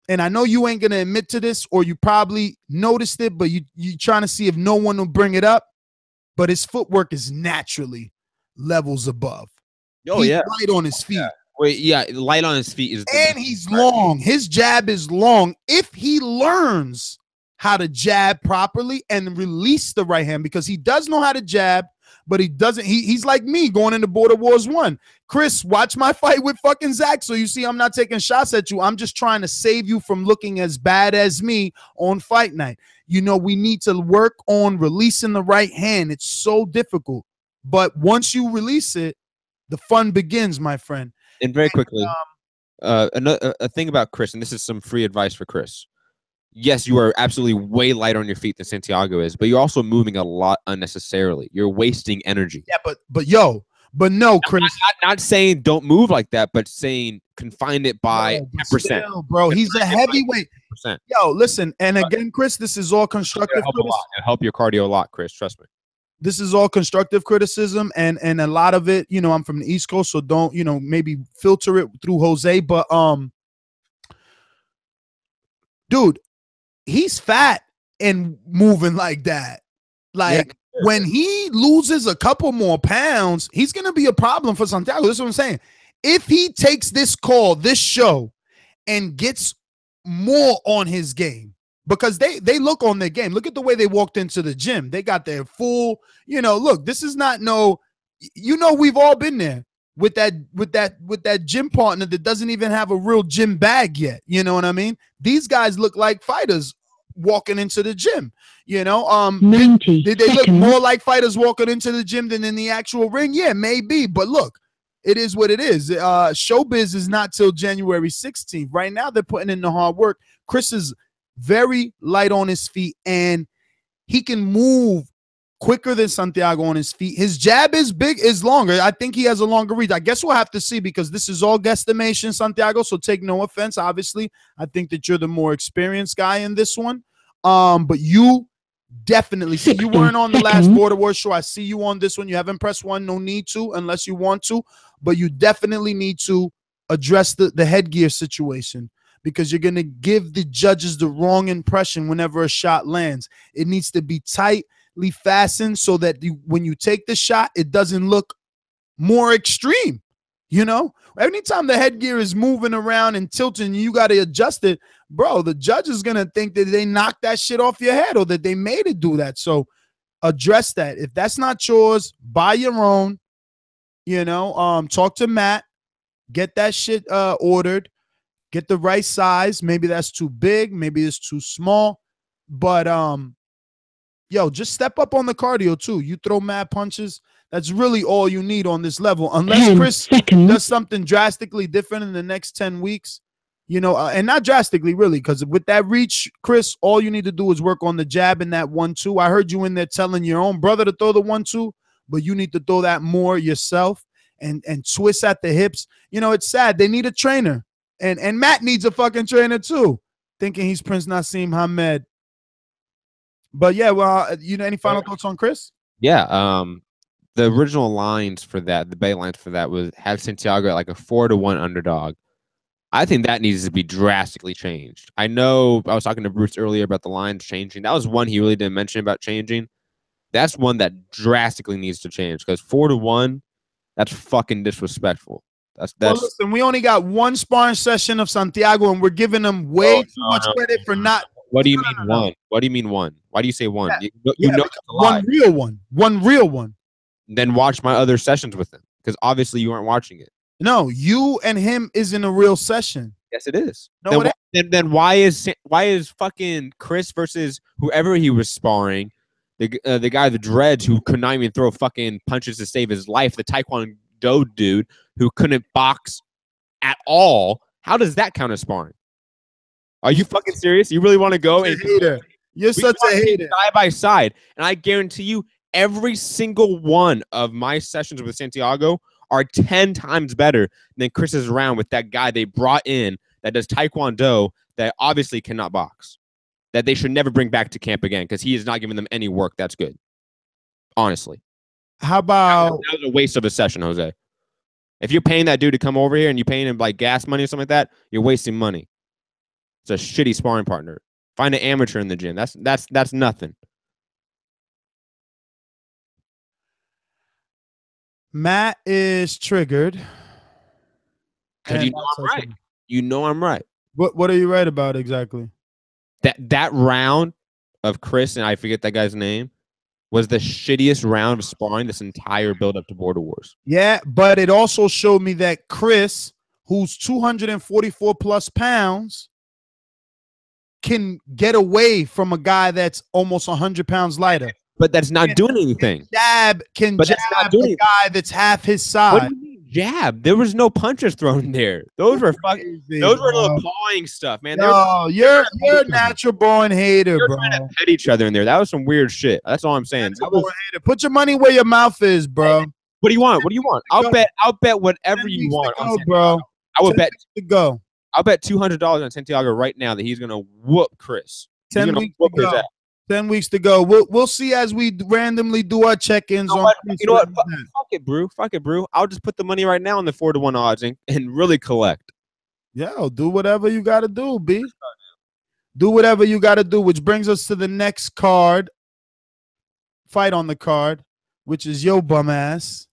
[SPEAKER 6] And I know you ain't going to admit to this, or you probably noticed it, but you trying to see if no one will bring it up. But his footwork is naturally levels above.
[SPEAKER 10] Oh,
[SPEAKER 6] he's
[SPEAKER 10] yeah.
[SPEAKER 6] light on his feet.
[SPEAKER 10] Yeah. Wait, yeah, light on his feet is.
[SPEAKER 6] And he's long. His jab is long. If he learns how to jab properly and release the right hand, because he does know how to jab, but he doesn't. He's like me going into Border Wars 1. Chris, watch my fight with fucking Zach. So you see, I'm not taking shots at you. I'm just trying to save you from looking as bad as me on fight night. We need to work on releasing the right hand. It's so difficult. But once you release it, the fun begins, my friend.
[SPEAKER 10] And very quickly, a thing about Chris, and this is some free advice for Chris. Yes, you are absolutely way lighter on your feet than Santiago is, but you're also moving a lot unnecessarily. You're wasting energy.
[SPEAKER 6] Yeah, but no, Chris.
[SPEAKER 10] Not saying don't move like that, but saying confine it by 10%.
[SPEAKER 6] Still, bro, he's a heavyweight. Yo, listen, and again, Chris, this is all constructive.
[SPEAKER 10] It'll help your cardio a lot, Chris. Trust me.
[SPEAKER 6] This is all constructive criticism, and a lot of it, I'm from the East Coast, so don't, maybe filter it through Jose, but dude, he's fat and moving like that. Like, when he loses a couple more pounds, he's gonna be a problem for Santiago. That's what I'm saying. If he takes this call, this show, and gets more on his game, because they look on their game. Look at the way they walked into the gym. They got their full, look, this is not we've all been there with that gym partner that doesn't even have a real gym bag yet. You know what I mean? These guys look like fighters walking into the gym. Did they look more like fighters walking into the gym than in the actual ring? Yeah, maybe. But look, it is what it is. Showbiz is not till January 16th. Right now, they're putting in the hard work. Chris is very light on his feet, and he can move quicker than Santiago on his feet. His jab is longer. I think he has a longer reach. I guess we'll have to see because this is all guesstimation, Santiago. So take no offense. Obviously, I think that you're the more experienced guy in this one. But you definitely see you weren't on the last Border Wars show. I see you on this one. You haven't pressed 1. No need to unless you want to. But you definitely need to address the headgear situation because you're going to give the judges the wrong impression whenever a shot lands. It needs to be tight, fastened so that when you take the shot, it doesn't look more extreme. You know, anytime the headgear is moving around and tilting, you got to adjust it, bro. The judge is going to think that they knocked that shit off your head or that they made it do that. So address that. If that's not yours, buy your own, you know, talk to Matt, get that shit ordered, get the right size. Maybe that's too big. Maybe it's too small, but, yo, just step up on the cardio too. You throw mad punches. That's really all you need on this level. Unless Chris does something drastically different in the next 10 weeks, you know, and not drastically really, because with that reach, Chris, all you need to do is work on the jab and that 1-2. I heard you in there telling your own brother to throw the 1-2, but you need to throw that more yourself and twist at the hips. You know, it's sad. They need a trainer. And Matt needs a fucking trainer too, thinking he's Prince Nassim Hamed. But yeah, well, you know, any final thoughts on Chris?
[SPEAKER 10] Yeah, the original lines for that, the bet lines for that was have Santiago at like a 4-1 underdog. I think that needs to be drastically changed. I know I was talking to Bruce earlier about the lines changing. That was one he really didn't mention about changing. That's one that drastically needs to change because 4-1, that's fucking disrespectful. That's
[SPEAKER 6] well, listen, we only got one sparring session of Santiago, and we're giving him way too much credit for not.
[SPEAKER 10] What do you mean one? What do you mean one? Why do you say one? You know
[SPEAKER 6] one real one. One real one.
[SPEAKER 10] Then watch my other sessions with him because obviously you aren't watching it.
[SPEAKER 6] No, you and him isn't a real session.
[SPEAKER 10] Yes, it is.
[SPEAKER 6] No,
[SPEAKER 10] then why is fucking Chris versus whoever he was sparring, the guy the dreads who could not even throw fucking punches to save his life, the Taekwondo dude who couldn't box at all? How does that count as sparring? Are you fucking serious? You really want to go?
[SPEAKER 6] Hater. You're such a hater.
[SPEAKER 10] Side by side, and I guarantee you, every single one of my sessions with Santiago are 10 times better than Chris's round with that guy they brought in that does Taekwondo that obviously cannot box. That they should never bring back to camp again because he is not giving them any work. That's good. Honestly.
[SPEAKER 6] How about...
[SPEAKER 10] That was a waste of a session, Jose. If you're paying that dude to come over here and you're paying him like gas money or something like that, you're wasting money. It's a shitty sparring partner. Find an amateur in the gym. That's nothing.
[SPEAKER 6] Matt is triggered.
[SPEAKER 10] Because you know I'm right. You know I'm right.
[SPEAKER 6] What are you right about exactly?
[SPEAKER 10] That round of Chris, and I forget that guy's name, was the shittiest round of sparring this entire build-up to Border Wars.
[SPEAKER 6] Yeah, but it also showed me that Chris, who's 244 plus pounds, can get away from a guy that's almost 100 pounds lighter.
[SPEAKER 10] But that's not doing anything.
[SPEAKER 6] Jab a guy that's half his size.
[SPEAKER 10] What do you mean jab? There was no punches thrown there. Those were fucking. Those were little pawing stuff, man.
[SPEAKER 6] No, you're a natural born hater,
[SPEAKER 10] You're
[SPEAKER 6] bro.
[SPEAKER 10] trying to pet each other in there. That was some weird shit. That's all I'm saying.
[SPEAKER 6] Put your money where your mouth is, bro.
[SPEAKER 10] What do you want? What do you want? I'll bet whatever you want on Santiago,
[SPEAKER 6] bro.
[SPEAKER 10] I would bet
[SPEAKER 6] to go.
[SPEAKER 10] I'll bet $200 on Santiago right now that he's gonna whoop Chris.
[SPEAKER 6] 10 weeks to go. 10 weeks to go. We'll see as we randomly do our check-ins.
[SPEAKER 10] You know what? Fuck it, bro. I'll just put the money right now on the 4-1 odds and really collect.
[SPEAKER 6] Yo, do whatever you got to do, B. Do whatever you got to do, which brings us to the next card. Fight on the card, which is Yo Bum Ass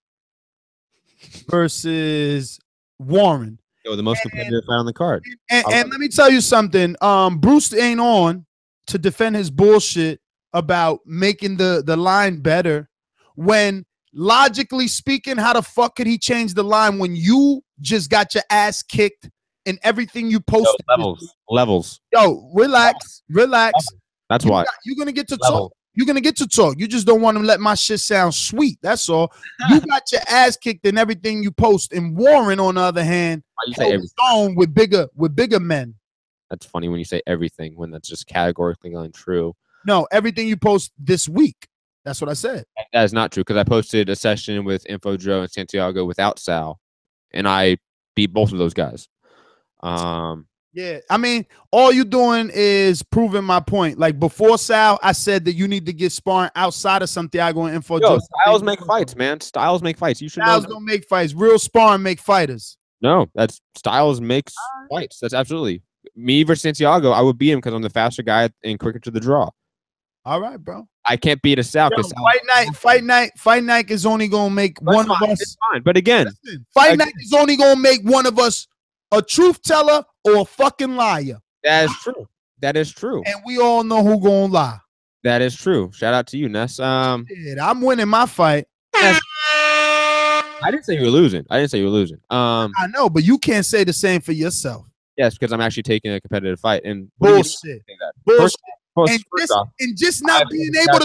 [SPEAKER 6] versus Warren.
[SPEAKER 10] Yo, the most competitive fight on the card.
[SPEAKER 6] And let me tell you something. Bruce ain't on to defend his bullshit about making the line better when logically speaking, how the fuck could he change the line when you just got your ass kicked and everything you posted?
[SPEAKER 10] Levels.
[SPEAKER 6] Yo, relax.
[SPEAKER 10] That's why.
[SPEAKER 6] You're going to get to talk. You're going to get to talk. You just don't want to let my shit sound sweet. That's all. You got your ass kicked in everything you post. And Warren, on the other hand, held his own with bigger men.
[SPEAKER 10] That's funny when you say everything when that's just categorically untrue.
[SPEAKER 6] No, everything you post this week. That's what I said.
[SPEAKER 10] That is not true because I posted a session with Info Joe and Santiago without Sal, and I beat both of those guys.
[SPEAKER 6] Yeah, I mean, all you're doing is proving my point. Like before Sal, I said that you need to get sparring outside of Santiago and Info Joe.
[SPEAKER 10] Styles make fights, man. Styles make fights. You should know.
[SPEAKER 6] Styles don't make fights. Real sparring make fighters.
[SPEAKER 10] No, that's Styles makes fights. That's absolutely me versus Santiago. I would beat him because I'm the faster guy and quicker to the draw.
[SPEAKER 6] All right, bro.
[SPEAKER 10] I can't beat a Sal.
[SPEAKER 6] Fight night is only gonna make one of us.
[SPEAKER 10] It's fine, but again,
[SPEAKER 6] fight night is only gonna make one of us a truth teller or a fucking liar.
[SPEAKER 10] That is true. That is true.
[SPEAKER 6] And we all know who gonna lie.
[SPEAKER 10] That is true. Shout out to you, Ness.
[SPEAKER 6] I'm winning my fight.
[SPEAKER 10] Ness, I didn't say you were losing. I
[SPEAKER 6] know, but you can't say the same for yourself.
[SPEAKER 10] Yes, because I'm actually taking a competitive fight. And
[SPEAKER 6] bullshit.
[SPEAKER 10] Bullshit.
[SPEAKER 6] And just not being able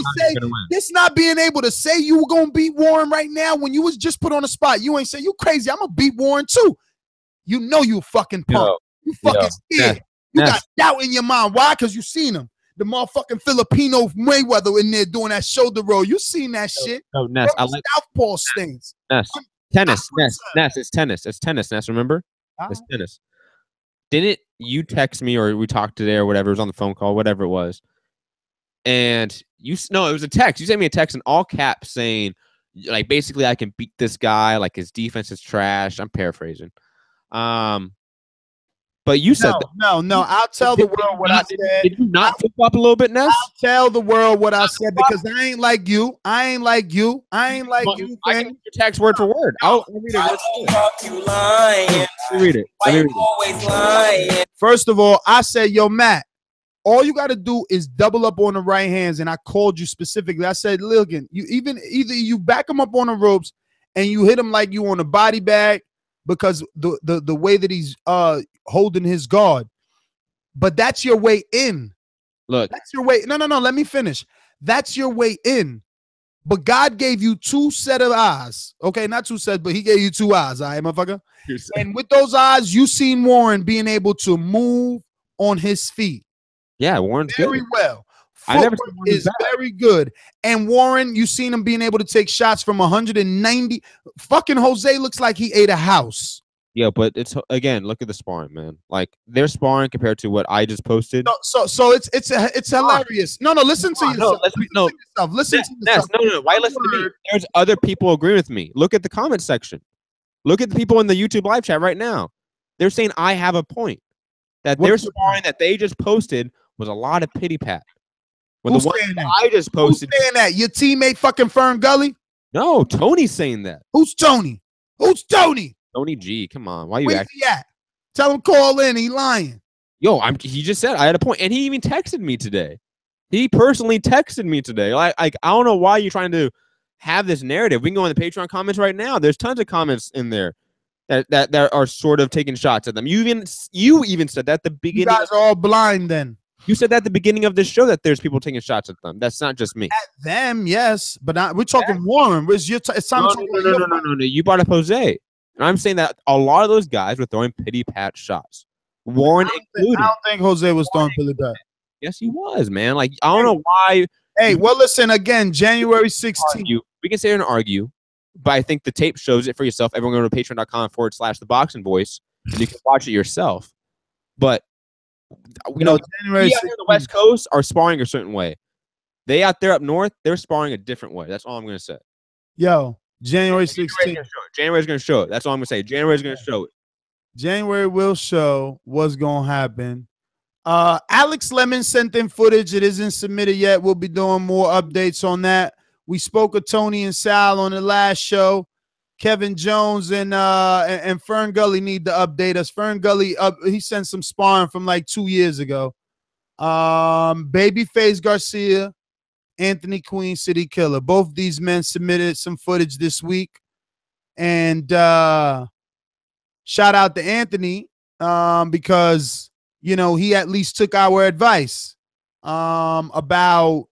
[SPEAKER 6] to say you were gonna beat Warren right now when you was just put on the spot. You ain't say you crazy. I'm gonna beat Warren too. You know you fucking punk. You fucking scared. You got doubt in your mind. Why? Because you seen him. The motherfucking Filipino Mayweather in there doing that shoulder roll. You seen that shit.
[SPEAKER 10] No, Ness. I like
[SPEAKER 6] southpaw stance.
[SPEAKER 10] Ness. Tennis. Ness. It's tennis. It's tennis, Ness. Remember? It's tennis. Didn't you text me or we talked today or whatever? It was on the phone call, whatever it was. And it was a text. You sent me a text in all caps saying, like, basically, I can beat this guy. Like, his defense is trash. I'm paraphrasing. But you said
[SPEAKER 6] no. I'll tell the world what I said.
[SPEAKER 10] Did you not flip up a little bit, Ness?
[SPEAKER 6] I'll tell the world what I said because I ain't like you.
[SPEAKER 10] I can read your text word for word. I'll read it. Let me read it.
[SPEAKER 6] First of all, I said, yo, Matt, all you got to do is double up on the right hands, and I called you specifically. I said, Lilligan, either you back him up on the ropes and you hit him like you on a body bag because the way that he's holding his guard, but that's your way in.
[SPEAKER 10] Look,
[SPEAKER 6] that's your way. No. Let me finish. That's your way in. But God gave you two set of eyes. Okay, not two sets, but He gave you two eyes. All right, motherfucker. And with those eyes, you seen Warren being able to move on his feet.
[SPEAKER 10] Yeah, Warren's
[SPEAKER 6] very
[SPEAKER 10] good.
[SPEAKER 6] Well. Footwork is very good. And Warren, you seen him being able to take shots from 190. Fucking Jose looks like he ate a house.
[SPEAKER 10] Yeah, but it's again, look at the sparring, man. Like they're sparring compared to what I just posted.
[SPEAKER 6] So it's hilarious. No, listen to yourself. Listen to yourself.
[SPEAKER 10] No. Why listen to me? There's other people agreeing with me. Look at the comment section. Look at the people in the YouTube live chat right now. They're saying I have a point. That their sparring that they just posted was a lot of pity pat.
[SPEAKER 6] Who's saying that?
[SPEAKER 10] I just posted.
[SPEAKER 6] Who's saying that? Your teammate fucking Fern Gully?
[SPEAKER 10] No, Tony's saying that.
[SPEAKER 6] Who's Tony? Who's Tony?
[SPEAKER 10] Tony G. Come on. Why you
[SPEAKER 6] Where's he at? Tell him call in. He lying.
[SPEAKER 10] Yo, he just said I had a point. And he even texted me today. He personally texted me today. Like I don't know why you're trying to have this narrative. We can go in the Patreon comments right now. There's tons of comments in there that are sort of taking shots at them. You even said that at the beginning.
[SPEAKER 6] You guys are all blind then.
[SPEAKER 10] You said that at the beginning of this show that there's people taking shots at them. That's not just me.
[SPEAKER 6] At them, yes, but we're talking Warren. It's time
[SPEAKER 10] no. You brought up Jose, and I'm saying that a lot of those guys were throwing pity pat shots. Warren included.
[SPEAKER 6] I don't think Jose was throwing pity pat.
[SPEAKER 10] Yes, he was, man. Like I don't know why.
[SPEAKER 6] Hey, well, listen again. January 16th.
[SPEAKER 10] We can sit here and argue, but I think the tape shows it for yourself. Everyone go to patreon.com/ThaBoxingVoice, and you can watch it yourself. But January 16th. The West Coast are sparring a certain way. They out there up north, they're sparring a different way. That's all I'm going to say.
[SPEAKER 6] Yo, January 16th.
[SPEAKER 10] January's going to show it. That's all I'm going to say. January's going to show it.
[SPEAKER 6] January will show what's going to happen. Alex Lemon sent in footage. It isn't submitted yet. We'll be doing more updates on that. We spoke with Tony and Sal on the last show. Kevin Jones and Fern Gully need to update us. Fern Gully, he sent some sparring from like 2 years ago. Babyface Garcia, Anthony Queen, City Killer. Both these men submitted some footage this week. And shout out to Anthony because, he at least took our advice about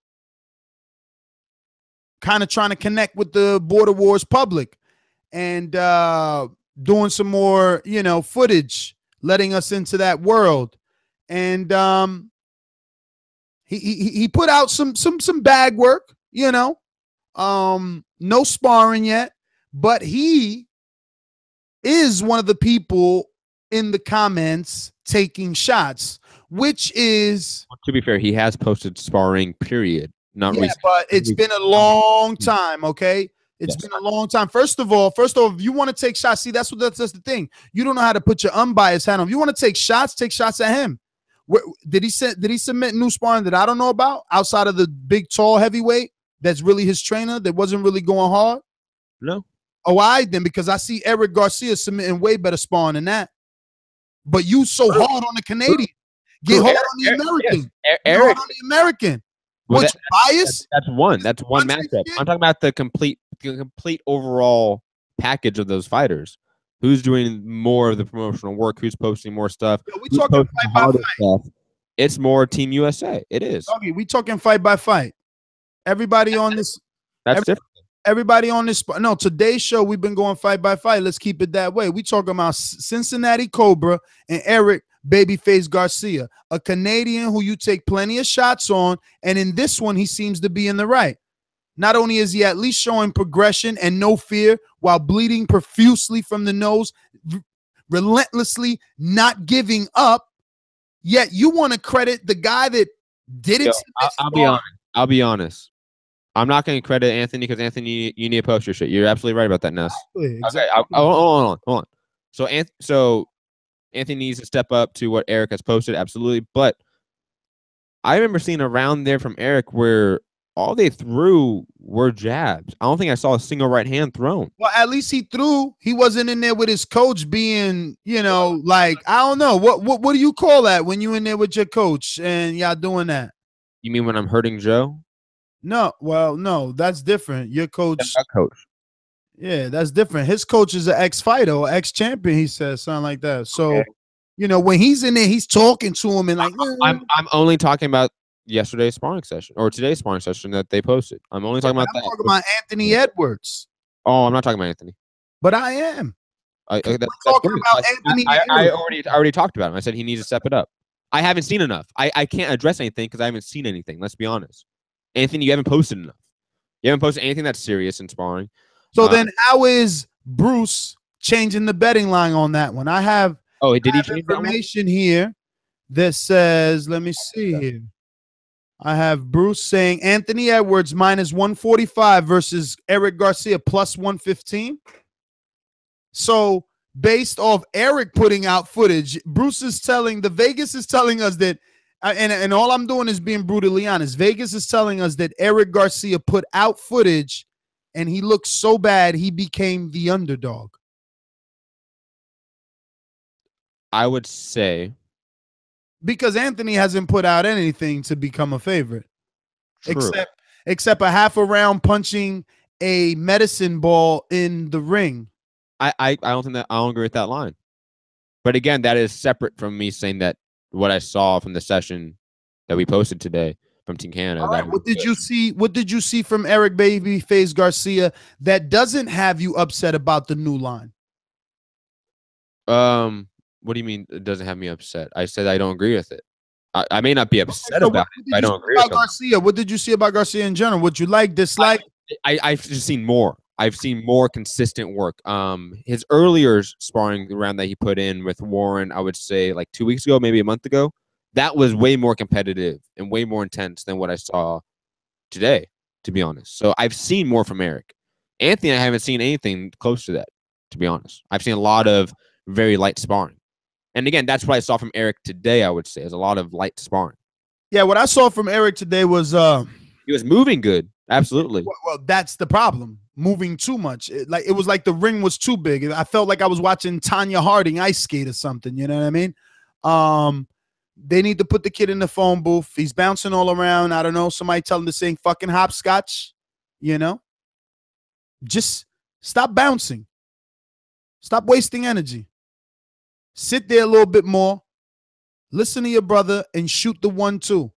[SPEAKER 6] kind of trying to connect with the Border Wars public. And doing some more, footage, letting us into that world. and he put out some bag work, you know. No sparring yet, but he is one of the people in the comments taking shots, which is,
[SPEAKER 10] to be fair, he has posted sparring, period. Not recent.
[SPEAKER 6] But it's been a long time, okay? It's been a long time. First of all, if you want to take shots, see, that's the thing. You don't know how to put your unbiased hat on. If you want to take shots at him. Did he submit new sparring that I don't know about outside of the big, tall heavyweight that's really his trainer that wasn't really going hard?
[SPEAKER 10] No.
[SPEAKER 6] Oh, I then, because I see Eric Garcia submitting way better sparring than that. But you so hard on the Canadian. Get hard on the American.
[SPEAKER 10] Eric
[SPEAKER 6] on the American.
[SPEAKER 10] Well,
[SPEAKER 6] What's bias?
[SPEAKER 10] That's one matchup. I'm talking about the complete overall package of those fighters. Who's doing more of the promotional work? Who's posting more stuff?
[SPEAKER 6] We talking fight by fight.
[SPEAKER 10] Stuff? It's more Team USA. It is.
[SPEAKER 6] Okay, we talking fight by fight. Everybody on this.
[SPEAKER 10] That's different.
[SPEAKER 6] Everybody on this. No, today's show we've been going fight by fight. Let's keep it that way. We talking about Cincinnati Cobra and Eric Babyface Garcia, a Canadian who you take plenty of shots on, and in this one he seems to be in the right. Not only is he at least showing progression and no fear while bleeding profusely from the nose, relentlessly not giving up, yet you want to credit the guy that did it.
[SPEAKER 10] I'll be honest. I'm not going to credit Anthony because Anthony, you need to post your shit. You're absolutely right about that, Ness.
[SPEAKER 6] Exactly.
[SPEAKER 10] Okay, hold on. So Anthony needs to step up to what Eric has posted, absolutely. But I remember seeing around there from Eric where all they threw were jabs. I don't think I saw a single right hand thrown.
[SPEAKER 6] Well, at least he threw. He wasn't in there with his coach being, like, I don't know. What do you call that when you in there with your coach and y'all doing that?
[SPEAKER 10] You mean when I'm hurting Joe?
[SPEAKER 6] No, well, no, that's different. Your coach.
[SPEAKER 10] Coach.
[SPEAKER 6] Yeah, that's different. His coach is an ex-fighter or ex-champion, he says, something like that. So,
[SPEAKER 10] okay.
[SPEAKER 6] When he's in there, he's talking to him and like,
[SPEAKER 10] I'm only talking about yesterday's sparring session or today's sparring session that they posted. I'm only talking about that.
[SPEAKER 6] I'm talking about Anthony Edwards.
[SPEAKER 10] Oh, I'm not talking about Anthony.
[SPEAKER 6] But I am.
[SPEAKER 10] We're
[SPEAKER 6] talking about Anthony.
[SPEAKER 10] I already talked about him. I said he needs to step it up. I haven't seen enough. I can't address anything because I haven't seen anything. Let's be honest. Anthony, you haven't posted enough. You haven't posted anything that's serious in sparring.
[SPEAKER 6] So then how is Bruce changing the betting line on that one? I have
[SPEAKER 10] did he change
[SPEAKER 6] information here that says, let me see here. I have Bruce saying Anthony Edwards minus 145 versus Eric Garcia plus 115. So based off Eric putting out footage, Bruce is telling, Vegas is telling us that, and all I'm doing is being brutally honest. Vegas is telling us that Eric Garcia put out footage and he looked so bad he became the underdog.
[SPEAKER 10] I would say.
[SPEAKER 6] Because Anthony hasn't put out anything to become a favorite.
[SPEAKER 10] True.
[SPEAKER 6] Except a half a round punching a medicine ball in the ring.
[SPEAKER 10] I don't agree with that line. But again, that is separate from me saying that what I saw from the session that we posted today from Team Canada.
[SPEAKER 6] Right. What did you see? What did you see from Eric Babyface Garcia that doesn't have you upset about the new line?
[SPEAKER 10] What do you mean it doesn't have me upset? I said I don't agree with it. I may not be upset about it. I don't agree with
[SPEAKER 6] Garcia. What did you see about Garcia in general? What you like, dislike?
[SPEAKER 10] I've just seen more. I've seen more consistent work. His earlier sparring round that he put in with Warren, I would say like 2 weeks ago, maybe a month ago, that was way more competitive and way more intense than what I saw today, to be honest. So I've seen more from Eric. Anthony, I haven't seen anything close to that, to be honest. I've seen a lot of very light sparring. And again, that's what I saw from Eric today, I would say, is a lot of light sparring.
[SPEAKER 6] Yeah, what I saw from Eric today was
[SPEAKER 10] he was moving good. Absolutely.
[SPEAKER 6] Well, that's the problem. Moving too much. It was like the ring was too big. I felt like I was watching Tanya Harding ice skate or something. You know what I mean? They need to put the kid in the phone booth. He's bouncing all around. I don't know. Somebody tell him to sing fucking hopscotch. Just stop bouncing. Stop wasting energy. Sit there a little bit more. Listen to your brother and shoot the 1-2.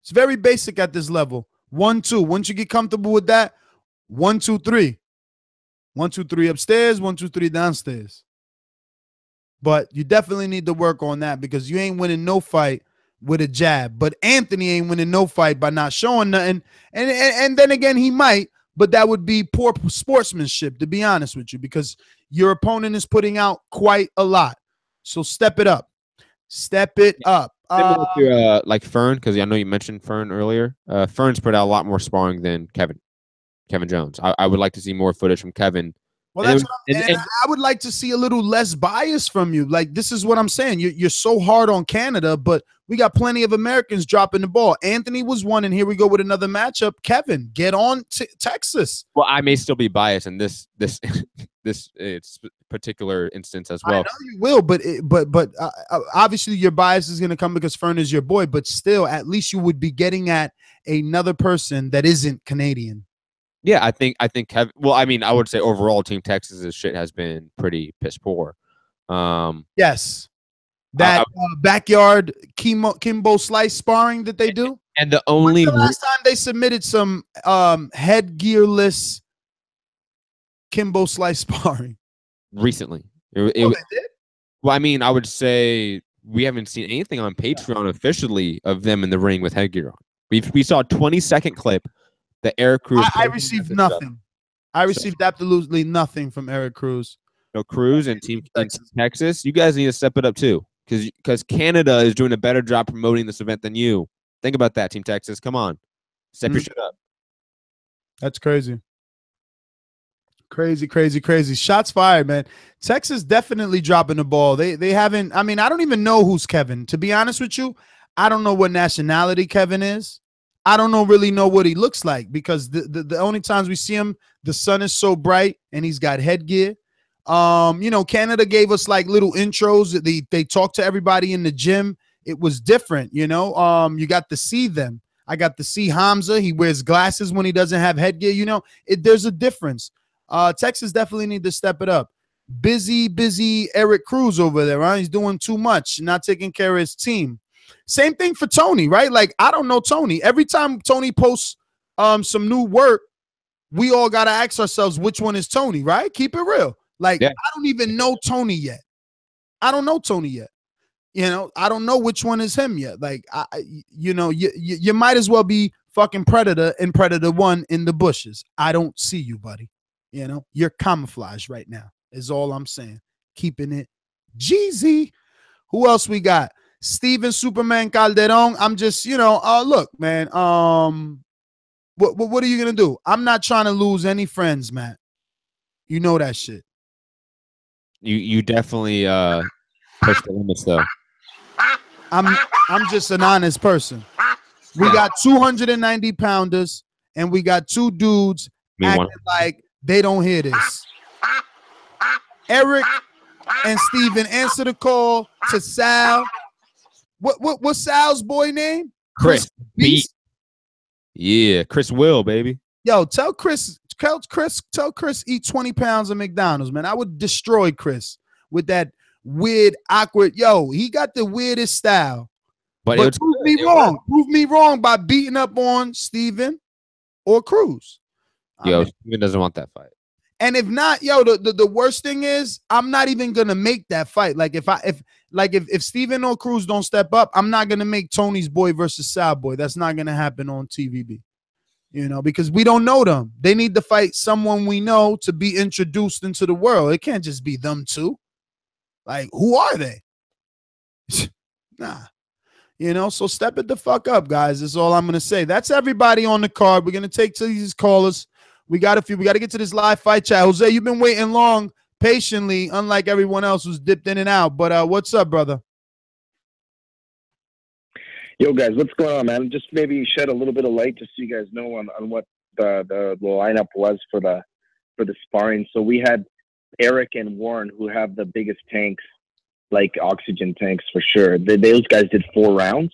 [SPEAKER 6] It's very basic at this level. 1-2. Once you get comfortable with that, 1-2-3. 1-2-3 upstairs, 1-2-3 downstairs. But you definitely need to work on that because you ain't winning no fight with a jab. But Anthony ain't winning no fight by not showing nothing. And then again, he might, but that would be poor sportsmanship, to be honest with you, because your opponent is putting out quite a lot. So step it up. Step it up.
[SPEAKER 10] Similar to like Fern, because I know you mentioned Fern earlier. Fern's put out a lot more sparring than Kevin Jones. I would like to see more footage from Kevin.
[SPEAKER 6] Well, that's what I would like to see a little less bias from you. Like, this is what I'm saying. You're so hard on Canada, but we got plenty of Americans dropping the ball. Anthony was one, and here we go with another matchup. Kevin, get on Texas.
[SPEAKER 10] Well, I may still be biased in this particular instance as well.
[SPEAKER 6] I know you will, but obviously your bias is going to come because Fern is your boy. But still, at least you would be getting at another person that isn't Canadian.
[SPEAKER 10] Yeah, I think Kevin. Well, I mean, I would say overall, Team Texas's shit has been pretty piss poor.
[SPEAKER 6] Yes, that backyard Kimbo Slice sparring that they do.
[SPEAKER 10] And the only
[SPEAKER 6] last time they submitted some headgearless Kimbo Slice sparring
[SPEAKER 10] recently. They did? Well, I mean, I would say we haven't seen anything on Patreon officially of them in the ring with headgear on. We saw a 20-second clip. The Eric Cruz.
[SPEAKER 6] I received nothing. I received absolutely nothing from Eric Cruz.
[SPEAKER 10] No, Cruz and Team Texas. You guys need to step it up too, because Canada is doing a better job promoting this event than you. Think about that, Team Texas. Come on, step your shit up.
[SPEAKER 6] That's crazy. Crazy. Shots fired, man. Texas definitely dropping the ball. They haven't. I mean, I don't even know who's Kevin. To be honest with you, I don't know what nationality Kevin is. I don't really know what he looks like, because the only times we see him, the sun is so bright and he's got headgear. Canada gave us like little intros. They talked to everybody in the gym. It was different, you got to see them. I got to see Hamza. He wears glasses when he doesn't have headgear. There's a difference. Texas definitely need to step it up. Busy Eric Cruz over there, right? He's doing too much, not taking care of his team. Same thing for Tony, right? Like, I don't know Tony. Every time Tony posts some new work, we all got to ask ourselves, which one is Tony, right? Keep it real. Like, yeah. I don't even know Tony yet. I don't know which one is him yet. Like, you might as well be fucking Predator and Predator 1 in the bushes. I don't see you, buddy. You're camouflaged right now is all I'm saying. Keeping it Jeezy. Who else we got? Steven Superman Calderon. I'm just, look, man. What are you gonna do? I'm not trying to lose any friends, Matt. You know that shit.
[SPEAKER 10] You definitely push the limits, though.
[SPEAKER 6] I'm just an honest person. We got 290 pounders, and we got two dudes acting like they don't hear this. Eric and Steven, answer the call to Sal. What's Sal's boy name?
[SPEAKER 10] Chris. Beast. Yeah, Chris Will, baby.
[SPEAKER 6] Yo, tell Chris eat 20 pounds of McDonald's, man. I would destroy Chris with that weird, awkward. Yo, he got the weirdest style. But prove me wrong. Prove me wrong by beating up on Steven or Cruz.
[SPEAKER 10] Yo, Steven doesn't want that fight.
[SPEAKER 6] And if not, yo, the worst thing is I'm not even gonna make that fight. Like if Steven or Cruz don't step up, I'm not gonna make Tony's boy versus Sal boy. That's not gonna happen on TVB. Because we don't know them. They need to fight someone we know to be introduced into the world. It can't just be them two. Like, who are they? Nah. So step it the fuck up, guys. That's all I'm gonna say. That's everybody on the card. We're gonna take to these callers. We got a few. We got to get to this live fight chat. Jose, you've been waiting long, patiently, unlike everyone else who's dipped in and out. But what's up, brother?
[SPEAKER 12] Yo, guys, what's going on, man? Just maybe shed a little bit of light just so you guys know on what the lineup was for the sparring. So we had Eric and Warren, who have the biggest tanks, like oxygen tanks for sure. Those guys did 4 rounds.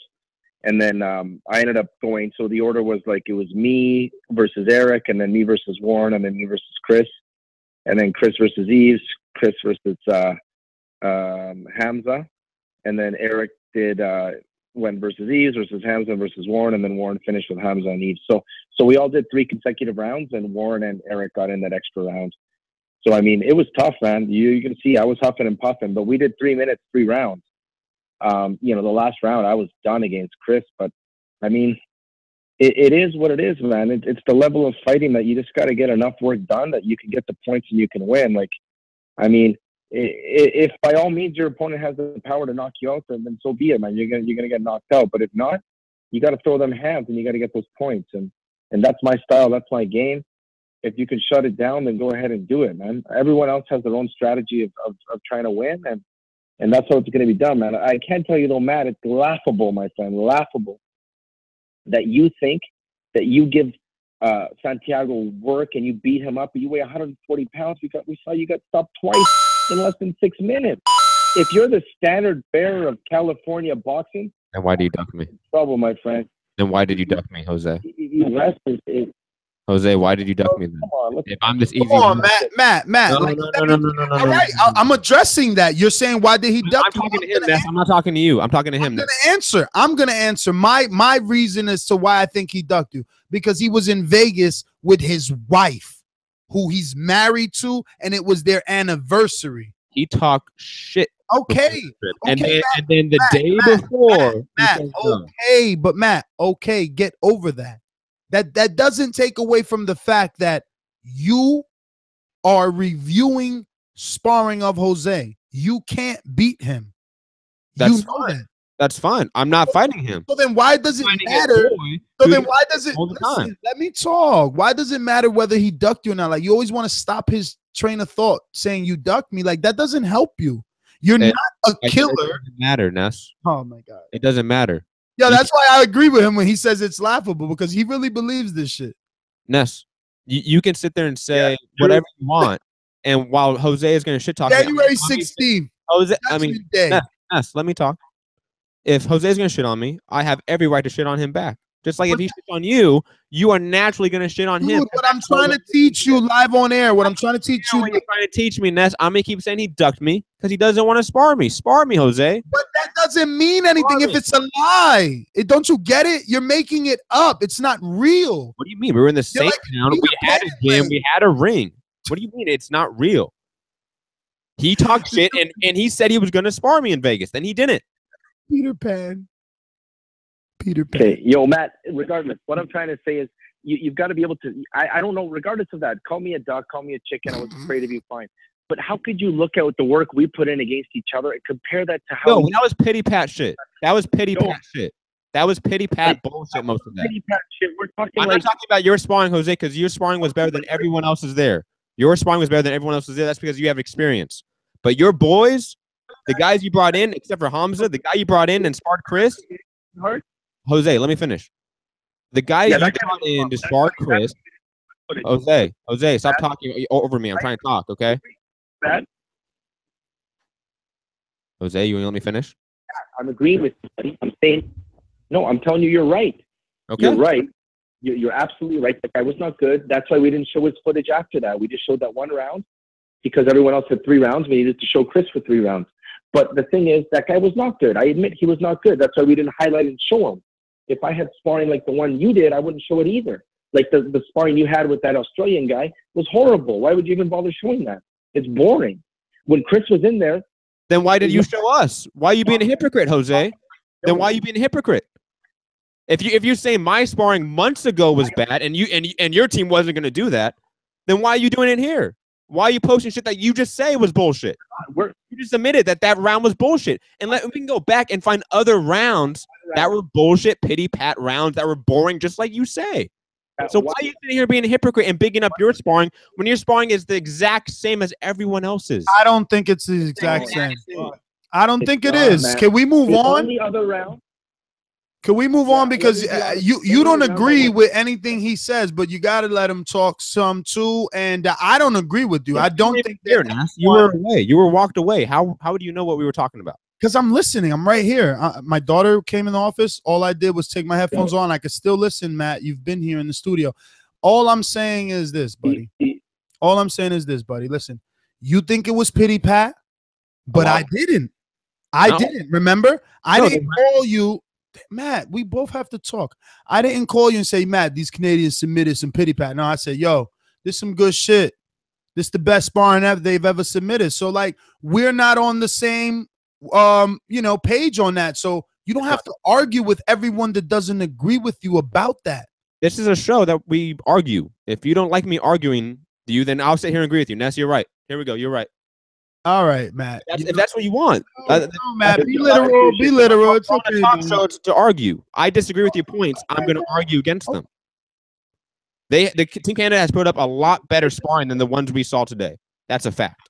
[SPEAKER 12] And then I ended up going, so the order was like, it was me versus Eric, and then me versus Warren, and then me versus Chris, and then Chris versus Yves, Chris versus Hamza, and then Eric went versus Yves versus Hamza versus Warren, and then Warren finished with Hamza and Yves. So we all did 3 consecutive rounds, and Warren and Eric got in that extra round. So, I mean, it was tough, man. You can see I was huffing and puffing, but we did 3 minutes, 3 rounds. You know, the last round I was done against Chris, but I mean, it is what it is, man. It's the level of fighting that you just got to get enough work done that you can get the points and you can win. Like, I mean, if by all means your opponent has the power to knock you out, then so be it, man. You're gonna get knocked out. But if not, you got to throw them hands and you got to get those points. And that's my style. That's my game. If you can shut it down, then go ahead and do it, man. Everyone else has their own strategy of trying to win, and that's how it's going to be done, man. I can't tell you though, Matt, it's laughable, my friend, laughable that you think that you give Santiago work and you beat him up, and you weigh 140 pounds. We saw you got stopped twice in less than 6 minutes. If you're the standard bearer of California boxing,
[SPEAKER 10] then why do you duck me?
[SPEAKER 12] Trouble, my friend.
[SPEAKER 10] Then why did you duck me, Jose?
[SPEAKER 12] Is
[SPEAKER 10] Jose, why did you duck me then? If I'm this easy,
[SPEAKER 6] come on, Matt.
[SPEAKER 10] No.
[SPEAKER 6] All right, I'm addressing that. You're saying why did he duck?
[SPEAKER 10] I'm talking to him. I'm not talking to you. I'm talking to him.
[SPEAKER 6] I'm gonna answer. My reason as to why I think he ducked you, because he was in Vegas with his wife, who he's married to, and it was their anniversary.
[SPEAKER 10] He talked shit.
[SPEAKER 6] Okay.
[SPEAKER 10] And then the day before,
[SPEAKER 6] Matt, get over that. That doesn't take away from the fact that you are reviewing sparring of Jose. You can't beat him.
[SPEAKER 10] That's fine. That's fine. I'm not fighting him.
[SPEAKER 6] So then why does it matter? So then why does it listen, let me talk. Why does it matter whether he ducked you or not? Like, you always want to stop his train of thought saying you ducked me. Like, that doesn't help you. You're not a killer. It doesn't
[SPEAKER 10] matter, Ness.
[SPEAKER 6] Oh my God.
[SPEAKER 10] It doesn't matter.
[SPEAKER 6] Yeah, that's why I agree with him when he says it's laughable, because he really believes this shit.
[SPEAKER 10] Ness, you can sit there and say whatever you want, and while Jose is going to shit talk,
[SPEAKER 6] January 16th.
[SPEAKER 10] Jose, I mean, Ness, let me talk. If Jose is going to shit on me, I have every right to shit on him back. Just like if he shits on you, you are naturally going to shit on him.
[SPEAKER 6] What I'm trying to teach you live on air, what I'm trying to teach you.
[SPEAKER 10] What you're trying to teach me, Ness, I'm going to keep saying he ducked me because he doesn't want to spar me. Spar me, Jose.
[SPEAKER 6] But that doesn't mean anything if it's a lie. Don't you get it? You're making it up. It's not real.
[SPEAKER 10] What do you mean? We were in the same town. We had a gym. We had a ring. What do you mean it's not real? He talked shit, and he said he was going to spar me in Vegas. Then he didn't.
[SPEAKER 6] Peter Pan.
[SPEAKER 12] Okay, yo, Matt, regardless, what I'm trying to say is you've got to be able to, I don't know, regardless of that, call me a duck, call me a chicken, I was afraid of you, fine. But how could you look at the work we put in against each other and compare that to how...
[SPEAKER 10] No, that was pity-pat shit. That was pity-pat shit. That was pity-pat bullshit, most of that.
[SPEAKER 12] Pity-pat shit.
[SPEAKER 10] I'm not talking about your sparring, Jose, because your sparring was better than everyone else's there. Your sparring was better than everyone else's there. That's because you have experience. But your boys, the guys you brought in, except for Hamza, the guy you brought in and sparred Chris... Jose, let me finish. The guy you brought in to spar Chris. Jose, stop talking over me. I'm trying to talk, okay? Jose, you want to let me finish?
[SPEAKER 12] I'm agreeing with you, buddy. I'm saying, no, I'm telling you, you're right.
[SPEAKER 10] Okay.
[SPEAKER 12] You're right. You're absolutely right. The guy was not good. That's why we didn't show his footage after that. We just showed that one round because everyone else had 3 rounds. We needed to show Chris for 3 rounds. But the thing is, that guy was not good. I admit he was not good. That's why we didn't highlight and show him. If I had sparring like the one you did, I wouldn't show it either. Like the sparring you had with that Australian guy was horrible. Why would you even bother showing that? It's boring. When Chris was in there...
[SPEAKER 10] Then why did you show us? Why are you being a hypocrite, Jose? Then why are you being a hypocrite? If you're saying my sparring months ago was bad and your team wasn't going to do that, then why are you doing it here? Why are you posting shit that you just say was bullshit? You just admitted that round was bullshit. And we can go back and find other rounds that were bullshit, pity-pat rounds that were boring, just like you say. So why are you sitting here being a hypocrite and bigging up your sparring when your sparring is the exact same as everyone else's?
[SPEAKER 6] I don't think it's the exact same. I don't think it is. Can we move on?
[SPEAKER 12] The other round.
[SPEAKER 6] Can we move on? Because you don't agree with anything he says, but you got to let him talk some too. And I don't agree with you. I don't think
[SPEAKER 10] you were away. You were walked away. How would you know what we were talking about?
[SPEAKER 6] Because I'm listening. I'm right here. My daughter came in the office. All I did was take my headphones on. I could still listen, Matt. You've been here in the studio. All I'm saying is this, buddy. All I'm saying is this, buddy. Listen, you think it was pity pat, but I didn't. I didn't. Remember? I didn't call you. Matt, we both have to talk. I didn't call you and say, Matt, these Canadians submitted some pity pat. No, I said, yo, this is some good shit. This is the best sparring they've ever submitted. So, like, we're not on the same page on that. So you don't have to argue with everyone that doesn't agree with you about that.
[SPEAKER 10] This is a show that we argue. If you don't like me arguing, then I'll sit here and agree with you. Ness, you're right. Here we go. You're right.
[SPEAKER 6] All right, Matt.
[SPEAKER 10] If that's what you want.
[SPEAKER 6] No, Matt, be literal. Be literal. It's okay.
[SPEAKER 10] Talk show to argue. I disagree with your points. I'm going to argue against them. The Team Canada has put up a lot better sparring than the ones we saw today. That's a fact.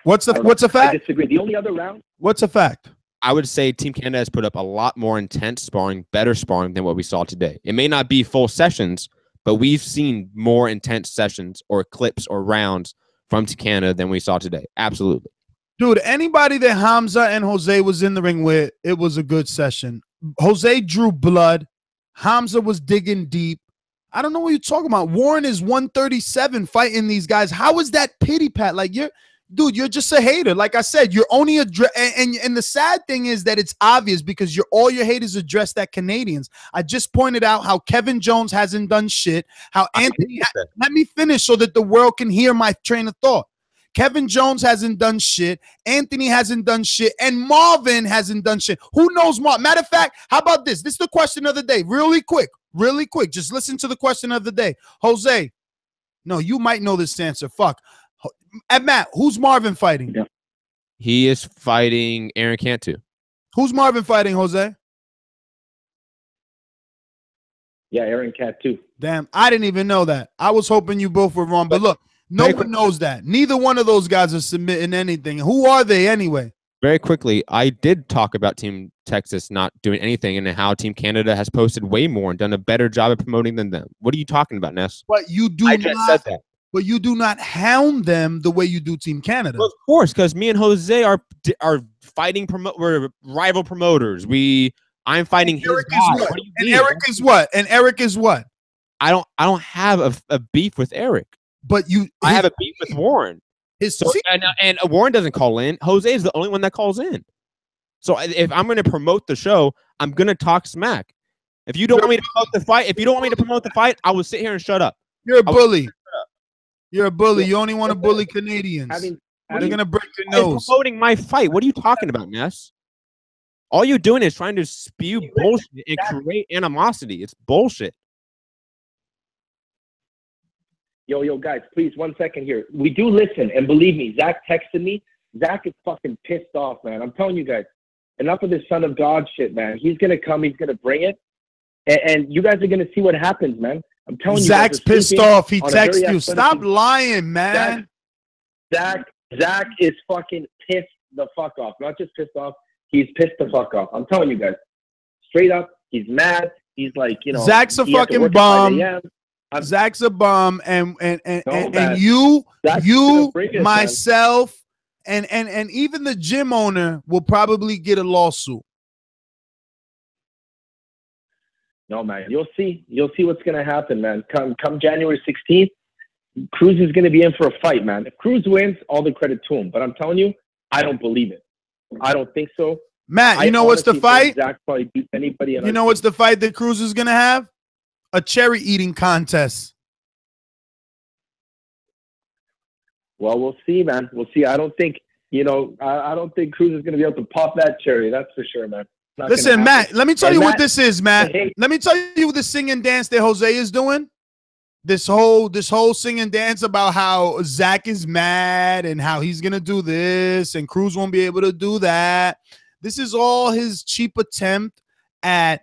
[SPEAKER 6] What's a fact?
[SPEAKER 12] I disagree. The only other round.
[SPEAKER 6] What's a fact?
[SPEAKER 10] I would say Team Canada has put up a lot more intense sparring, better sparring than what we saw today. It may not be full sessions, but we've seen more intense sessions or clips or rounds from Team Canada than we saw today. Absolutely.
[SPEAKER 6] Dude, anybody that Hamza and Jose was in the ring with, it was a good session. Jose drew blood. Hamza was digging deep. I don't know what you're talking about. Warren is 137 fighting these guys. How is that pity pat? Like, you're just a hater. Like I said, you're only and the sad thing is that it's obvious because all your haters address that Canadians. I just pointed out how Kevin Jones hasn't done shit. How Anthony, let me finish so that the world can hear my train of thought. Kevin Jones hasn't done shit. Anthony hasn't done shit. And Marvin hasn't done shit. Who knows Marvin? Matter of fact, how about this? This is the question of the day. Really quick. Just listen to the question of the day. Jose, no, you might know this answer. Fuck. And Matt, who's Marvin fighting?
[SPEAKER 12] Yeah.
[SPEAKER 10] He is fighting Aaron Cantu.
[SPEAKER 6] Who's Marvin fighting, Jose?
[SPEAKER 12] Yeah, Aaron Cantu.
[SPEAKER 6] Damn, I didn't even know that. I was hoping you both were wrong. But look, no one knows that. Neither one of those guys are submitting anything. Who are they anyway?
[SPEAKER 10] Very quickly, I did talk about Team Texas not doing anything and how Team Canada has posted way more and done a better job of promoting than them. What are you talking about, Ness?
[SPEAKER 6] But you do
[SPEAKER 10] I just said that.
[SPEAKER 6] But you do not hound them the way you do Team Canada.
[SPEAKER 10] Well, of course, because me and Jose are fighting. We're rival promoters. I'm fighting his guy.
[SPEAKER 6] And Eric is what? And Eric is what?
[SPEAKER 10] I don't have a beef with Eric.
[SPEAKER 6] But
[SPEAKER 10] I have a beef with Warren. And Warren doesn't call in. Jose is the only one that calls in. So if I'm going to promote the show, I'm going to talk smack. If you don't want me to promote the fight, I will sit here and shut up.
[SPEAKER 6] You're a bully. You're a bully. You only want to bully Canadians. They're going to break your nose.
[SPEAKER 10] Promoting my fight. What are you talking about, Ness? All you're doing is trying to spew bullshit and create animosity. It's bullshit.
[SPEAKER 12] Yo, guys, please, 1 second here. We do listen, and believe me, Zach texted me. Zach is fucking pissed off, man. I'm telling you guys, enough of this son of God shit, man. He's going to come. He's going to bring it. And you guys are going to see what happens, man. I'm telling you.
[SPEAKER 6] Zach's pissed off. He texted you. Stop lying, man.
[SPEAKER 12] Zach is fucking pissed the fuck off. Not just pissed off. He's pissed the fuck off. I'm telling you guys. Straight up, he's mad. He's like,
[SPEAKER 6] Zach's a fucking bum. Zach's a bum, and you, myself, and even the gym owner will probably get a lawsuit.
[SPEAKER 12] No, man, you'll see what's gonna happen, man. Come January 16th, Cruz is gonna be in for a fight, man. If Cruz wins, all the credit to him. But I'm telling you, I don't believe it. I don't think so.
[SPEAKER 6] Matt, you know what's the fight?
[SPEAKER 12] Zach probably beats anybody.
[SPEAKER 6] You know what's the fight that Cruz is gonna have? A cherry eating contest.
[SPEAKER 12] Well, we'll see, man. We'll see. I don't think I don't think Cruz is gonna be able to pop that cherry. That's for sure, man.
[SPEAKER 6] Listen, Matt, let me tell you what this is, Matt. Let me tell you what the sing and dance that Jose is doing. This whole sing and dance about how Zach is mad and how he's gonna do this and Cruz won't be able to do that. This is all his cheap attempt at,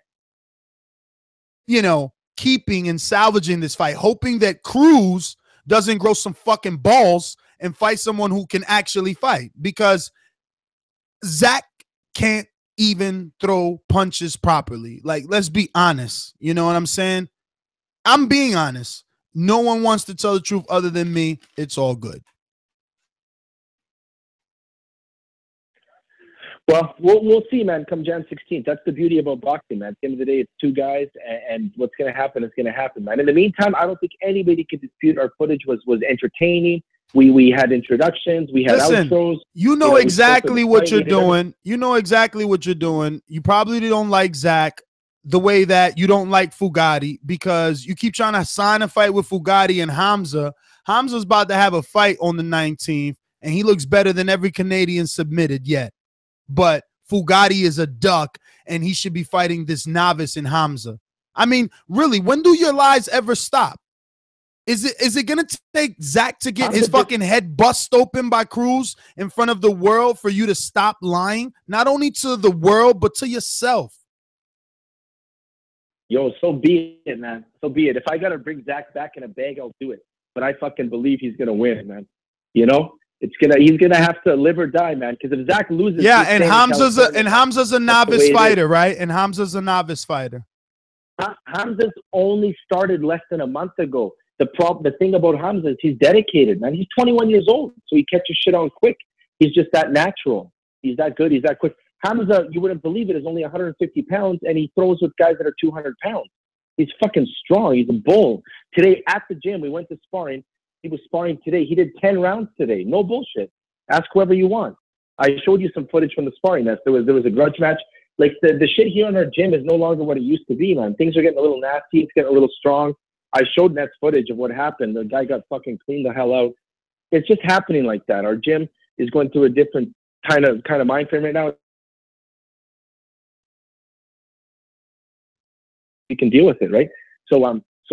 [SPEAKER 6] keeping and salvaging this fight, hoping that Cruz doesn't grow some fucking balls and fight someone who can actually fight, because Zach can't even throw punches properly. Like, let's be honest. You know what I'm saying? I'm being honest. No one wants to tell the truth other than me. It's all good.
[SPEAKER 12] Well, we'll see, man, come Jan 16th. That's the beauty about boxing, man. At the end of the day, it's two guys, and what's going to happen is going to happen, man. In the meantime, I don't think anybody could dispute our footage was entertaining. We had introductions. We had outros.
[SPEAKER 6] You know exactly what you're doing. You know exactly what you're doing. You probably don't like Zach the way that you don't like Fugatti, because you keep trying to sign a fight with Fugatti and Hamza. Hamza's about to have a fight on the 19th. and he looks better than every Canadian submitted yet. But Fugati is a duck, and he should be fighting this novice in Hamza. I mean, really, when do your lies ever stop? Is it gonna take Zach to get his fucking head bust open by Cruz in front of the world for you to stop lying? Not only to the world, but to yourself.
[SPEAKER 12] Yo, so be it, man. So be it. If I gotta bring Zach back in a bag, I'll do it. But I fucking believe he's gonna win, man. You know, he's gonna have to live or die, man. Because if Zach loses,
[SPEAKER 6] yeah, and Hamza's a novice fighter, right? And Hamza's a novice fighter.
[SPEAKER 12] Hamza's only started less than a month ago. The thing about Hamza is he's dedicated, man. He's 21 years old, so he catches shit on quick. He's just that natural. He's that good. He's that quick. Hamza, you wouldn't believe it, is only 150 pounds, and he throws with guys that are 200 pounds. He's fucking strong. He's a bull. Today at the gym, we went to sparring. He was sparring today. He did 10 rounds today. No bullshit. Ask whoever you want. I showed you some footage from the sparring. There was a grudge match. Like the shit here in our gym is no longer what it used to be, man. Things are getting a little nasty. It's getting a little strong. I showed Nets footage of what happened. The guy got fucking cleaned the hell out. It's just happening like that. Our gym is going through a different kind of mind frame right now. You can deal with it, right? So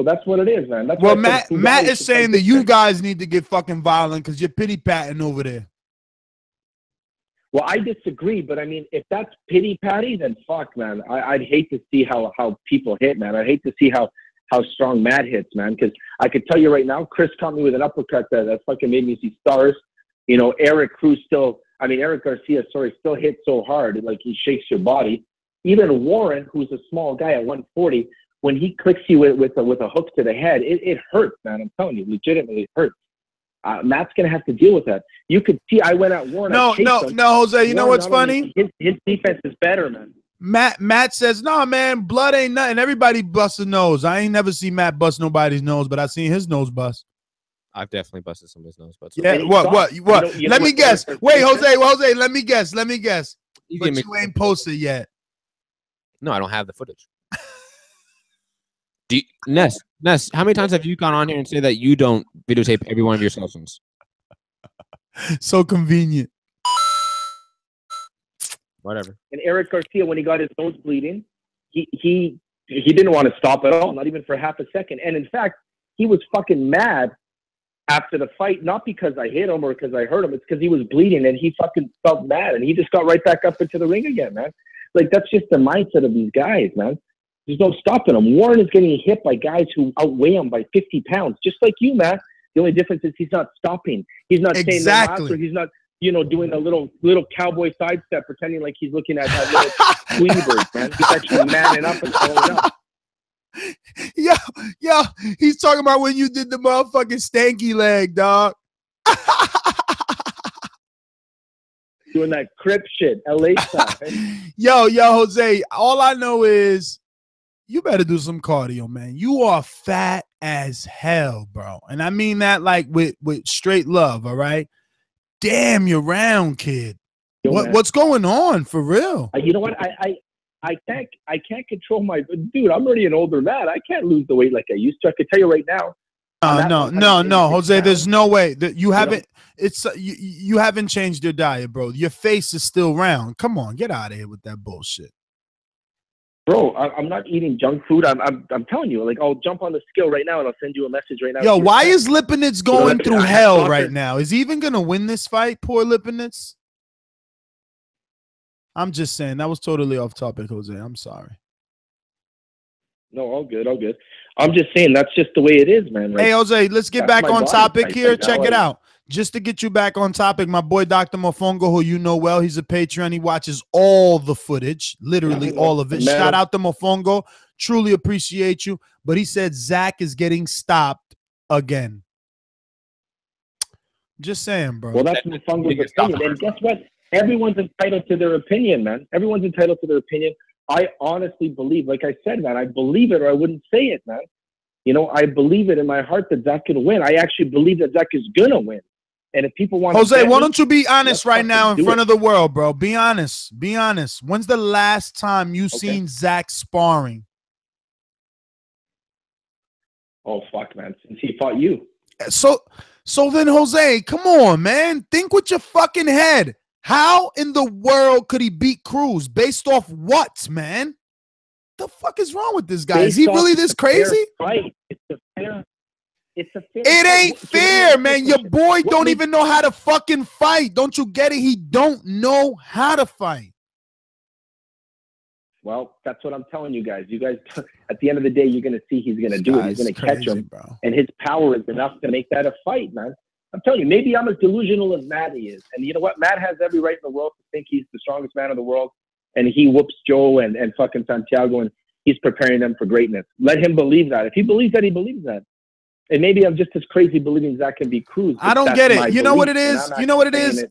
[SPEAKER 12] that's what it is, man. That's
[SPEAKER 6] well, Matt is saying that you guys need to get fucking violent because you're pity patting over there.
[SPEAKER 12] Well, I disagree, but I mean, if that's pity patty, then fuck, man. I'd hate to see how people hit, man. I'd hate to see how strong Matt hits, man. Because I could tell you right now, Chris caught me with an uppercut that fucking made me see stars. You know, Eric Garcia, still hits so hard, like he shakes your body. Even Warren, who's a small guy at 140, when he clicks you with a hook to the head, it hurts, man. I'm telling you, legitimately hurts. Matt's gonna have to deal with that. You could see I went at Warren.
[SPEAKER 6] No, Jose. You know what's funny?
[SPEAKER 12] His defense is better, man.
[SPEAKER 6] Matt says, "No, man, blood ain't nothing. Everybody busts a nose. I ain't never seen Matt bust nobody's nose, but I seen his nose bust.
[SPEAKER 10] I've definitely busted somebody's nose. But
[SPEAKER 6] yeah, what? Let me guess. Wait, Jose. Let me guess. But you ain't posted yet.
[SPEAKER 10] No, I don't have the footage. Ness, how many times have you gone on here and say that you don't videotape every one of your sessions?
[SPEAKER 6] So convenient.
[SPEAKER 10] Whatever.
[SPEAKER 12] And Eric Garcia, when he got his nose bleeding, he didn't want to stop at all, not even for half a second. And in fact, he was fucking mad after the fight, not because I hit him or because I hurt him. It's because he was bleeding and he fucking felt mad and he just got right back up into the ring again, man. Like, that's just the mindset of these guys, man. There's no stopping them. Warren is getting hit by guys who outweigh him by 50 pounds, just like you, man. The only difference is he's not stopping. He's not saying no master. He's not, doing a little cowboy sidestep, pretending like he's looking at that little Tweety bird, man. He's actually manning up and going up.
[SPEAKER 6] Yo, he's talking about when you did the motherfucking stanky leg, dog.
[SPEAKER 12] Doing that crip shit, LA style. Right?
[SPEAKER 6] Yo, Jose, all I know is you better do some cardio, man. You are fat as hell, bro. And I mean that like with straight love, all right? Damn, you're round, kid. What's going on for real?
[SPEAKER 12] You know what? I can't control my dude. I'm already an older man. I can't lose the weight like I used to. I can tell you right now.
[SPEAKER 6] No, Jose. There's no way that you haven't. It's you haven't changed your diet, bro. Your face is still round. Come on, get out of here with that bullshit,
[SPEAKER 12] bro. I'm not eating junk food. I'm telling you, like, I'll jump on the scale right now and I'll send you a message right now.
[SPEAKER 6] Yo, why is Lipinets going through hell right now? Is he even gonna win this fight? Poor Lipinets. I'm just saying that was totally off topic, Jose. I'm sorry.
[SPEAKER 12] No, all good. I'm just saying that's just the way it is, man. Like,
[SPEAKER 6] hey, Jose, let's get back on topic here. Check it out. Just to get you back on topic, my boy Dr. Mofongo, who you know well, he's a Patreon. He watches all the footage, literally all of it. Shout out to Mofongo. Truly appreciate you. But he said Zach is getting stopped again. Just saying, bro.
[SPEAKER 12] Well, that's Mofongo's opinion. And guess what? Everyone's entitled to their opinion, man. Everyone's entitled to their opinion. I honestly believe, like I said, man, I believe it or I wouldn't say it, man. I believe it in my heart that Zach can win. I actually believe that Zach is going to win. And if people want
[SPEAKER 6] Jose, why don't you be honest right now in front of the world, bro? Be honest. Be honest. When's the last time you seen Zach sparring?
[SPEAKER 12] Oh, fuck, man. Since he fought you.
[SPEAKER 6] So then, Jose, come on, man. Think with your fucking head. How in the world could he beat Cruz? Based off what, man? The fuck is wrong with this guy? Is he really this crazy?
[SPEAKER 12] Right. It's a fair
[SPEAKER 6] It ain't fair, man. Your boy don't even know how to fucking fight. Don't you get it? He don't know how to fight.
[SPEAKER 12] Well, that's what I'm telling you guys. You guys, at the end of the day, you're going to see he's going to do it. He's going to catch him.
[SPEAKER 6] Bro.
[SPEAKER 12] And his power is enough to make that a fight, man. I'm telling you, maybe I'm as delusional as Matt is. And you know what? Matt has every right in the world to think he's the strongest man in the world. And he whoops Joe and fucking Santiago, and he's preparing them for greatness. Let him believe that. If he believes that, he believes that. And maybe I'm just as crazy believing Zach can be Cruz.
[SPEAKER 6] I don't get it. You know what it is? You know what it is?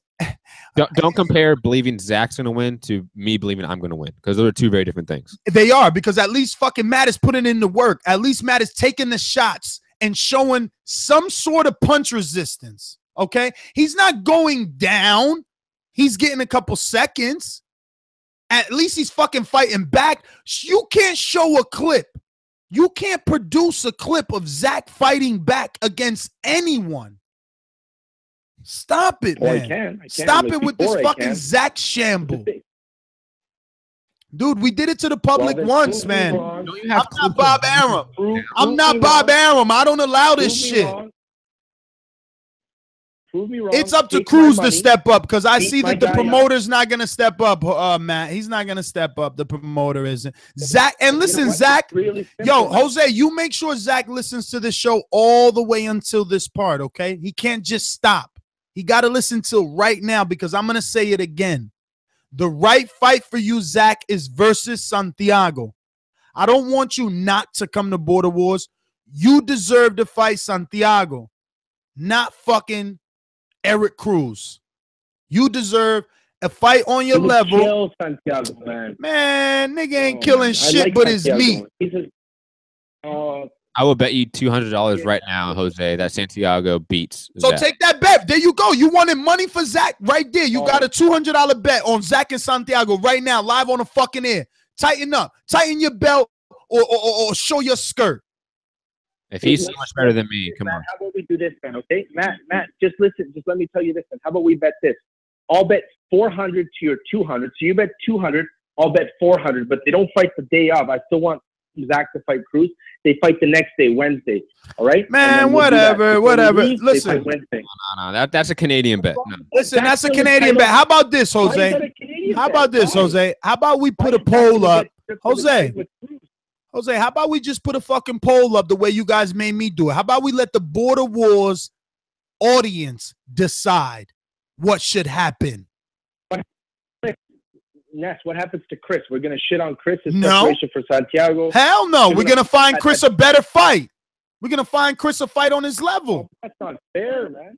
[SPEAKER 10] Don't compare believing Zach's going to win to me believing I'm going to win, because those are two very different things.
[SPEAKER 6] They are, because at least fucking Matt is putting in the work. At least Matt is taking the shots and showing some sort of punch resistance, okay? He's not going down. He's getting a couple seconds. At least he's fucking fighting back. You can't show a clip. You can't produce a clip of Zach fighting back against anyone. Stop it, man.
[SPEAKER 12] I can.
[SPEAKER 6] Stop it with this fucking Zach shamble. Dude, we did it to the public once, man. I'm not Bob Arum. I'm not Bob Arum. I don't allow this shit.
[SPEAKER 12] Prove me wrong.
[SPEAKER 6] It's up to Cruz to step up, because I see that the promoter's not going to step up, Matt. He's not going to step up. The promoter isn't. Zach, and listen, Zach, yo, Jose, you make sure Zach listens to this show all the way until this part, okay? He can't just stop. He got to listen till right now, because I'm going to say it again. The right fight for you, Zach, is versus Santiago. I don't want you not to come to Border Wars. You deserve to fight Santiago, not fucking Eric Cruz. You deserve a fight on your level.
[SPEAKER 12] Kill Santiago, man.
[SPEAKER 6] Nigga ain't killing shit but his meat.
[SPEAKER 10] I will bet you $200 right now, Jose, that Santiago beats
[SPEAKER 6] So
[SPEAKER 10] Zach.
[SPEAKER 6] take that bet. There you go. You wanted money for Zach right there. You got a $200 bet on Zach and Santiago right now, live on the fucking air. Tighten up. Tighten your belt or show your skirt.
[SPEAKER 10] If he's so much better than me, come on.
[SPEAKER 12] How about we do this, man, okay? Matt, just listen. Just let me tell you this, man. How about we bet this? I'll bet 400 to your 200. So you bet 200, I'll bet 400. But they don't fight the day of. I still want Zach to fight Cruz. They fight the next day, Wednesday. All right?
[SPEAKER 6] Man, whatever. Listen.
[SPEAKER 10] No. That's a Canadian bet. No.
[SPEAKER 6] Listen, that's a Canadian bet. How about this, Jose? How about this, Jose? How about we put a poll up? Jose, how about we just put a fucking poll up the way you guys made me do it? How about we let the Border Wars audience decide what should happen?
[SPEAKER 12] Ness, what happens to Chris? We're going to shit on Chris. His
[SPEAKER 6] No.
[SPEAKER 12] preparation for Santiago.
[SPEAKER 6] Hell no. We're going to find Chris a better fight. We're going to find Chris a fight on his level.
[SPEAKER 12] That's not fair, man.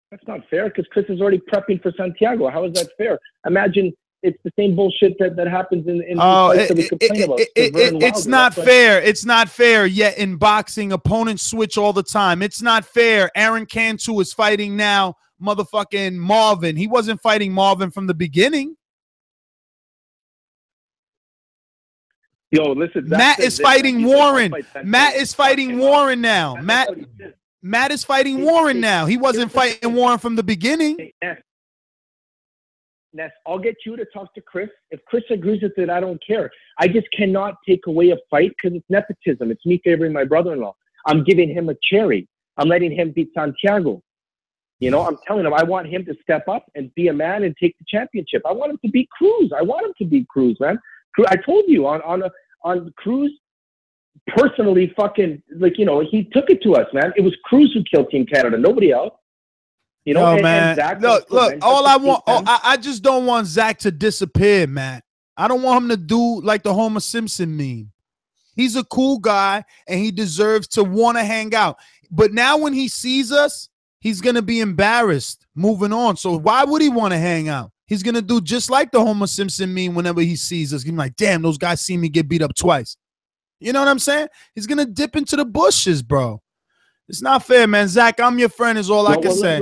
[SPEAKER 12] That's not fair, because Chris is already prepping for Santiago. How is that fair? Imagine it's the same bullshit that happens in fights that we complain about.
[SPEAKER 6] It's not fair. It's not fair. Yet in boxing, opponents switch all the time. It's not fair. Aaron Cantu is fighting now motherfucking Marvin. He wasn't fighting Marvin from the beginning.
[SPEAKER 12] Yo, listen.
[SPEAKER 6] Matt is fighting Warren. Matt is fighting Warren now. Matt is fighting Warren now. He wasn't fighting Warren from the beginning.
[SPEAKER 12] Ness, I'll get you to talk to Chris. If Chris agrees with it, I don't care. I just cannot take away a fight because it's nepotism. It's me favoring my brother-in-law. I'm giving him a cherry. I'm letting him beat Santiago. You know, I'm telling him I want him to step up and be a man and take the championship. I want him to beat Cruz. I want him to beat Cruz, man. I told you on Cruz, personally, fucking, like, you know, he took it to us, man. It was Cruz who killed Team Canada, nobody else. You know,
[SPEAKER 6] man. Look, all I want, I just don't want Zach to disappear, man. I don't want him to do like the Homer Simpson meme. He's a cool guy, and he deserves to want to hang out. But now when he sees us, he's going to be embarrassed moving on. So why would he want to hang out? He's going to do just like the Homer Simpson meme whenever he sees us. He's like, damn, those guys see me get beat up twice. You know what I'm saying? He's going to dip into the bushes, bro. It's not fair, man. Zach, I'm your friend is all I can say.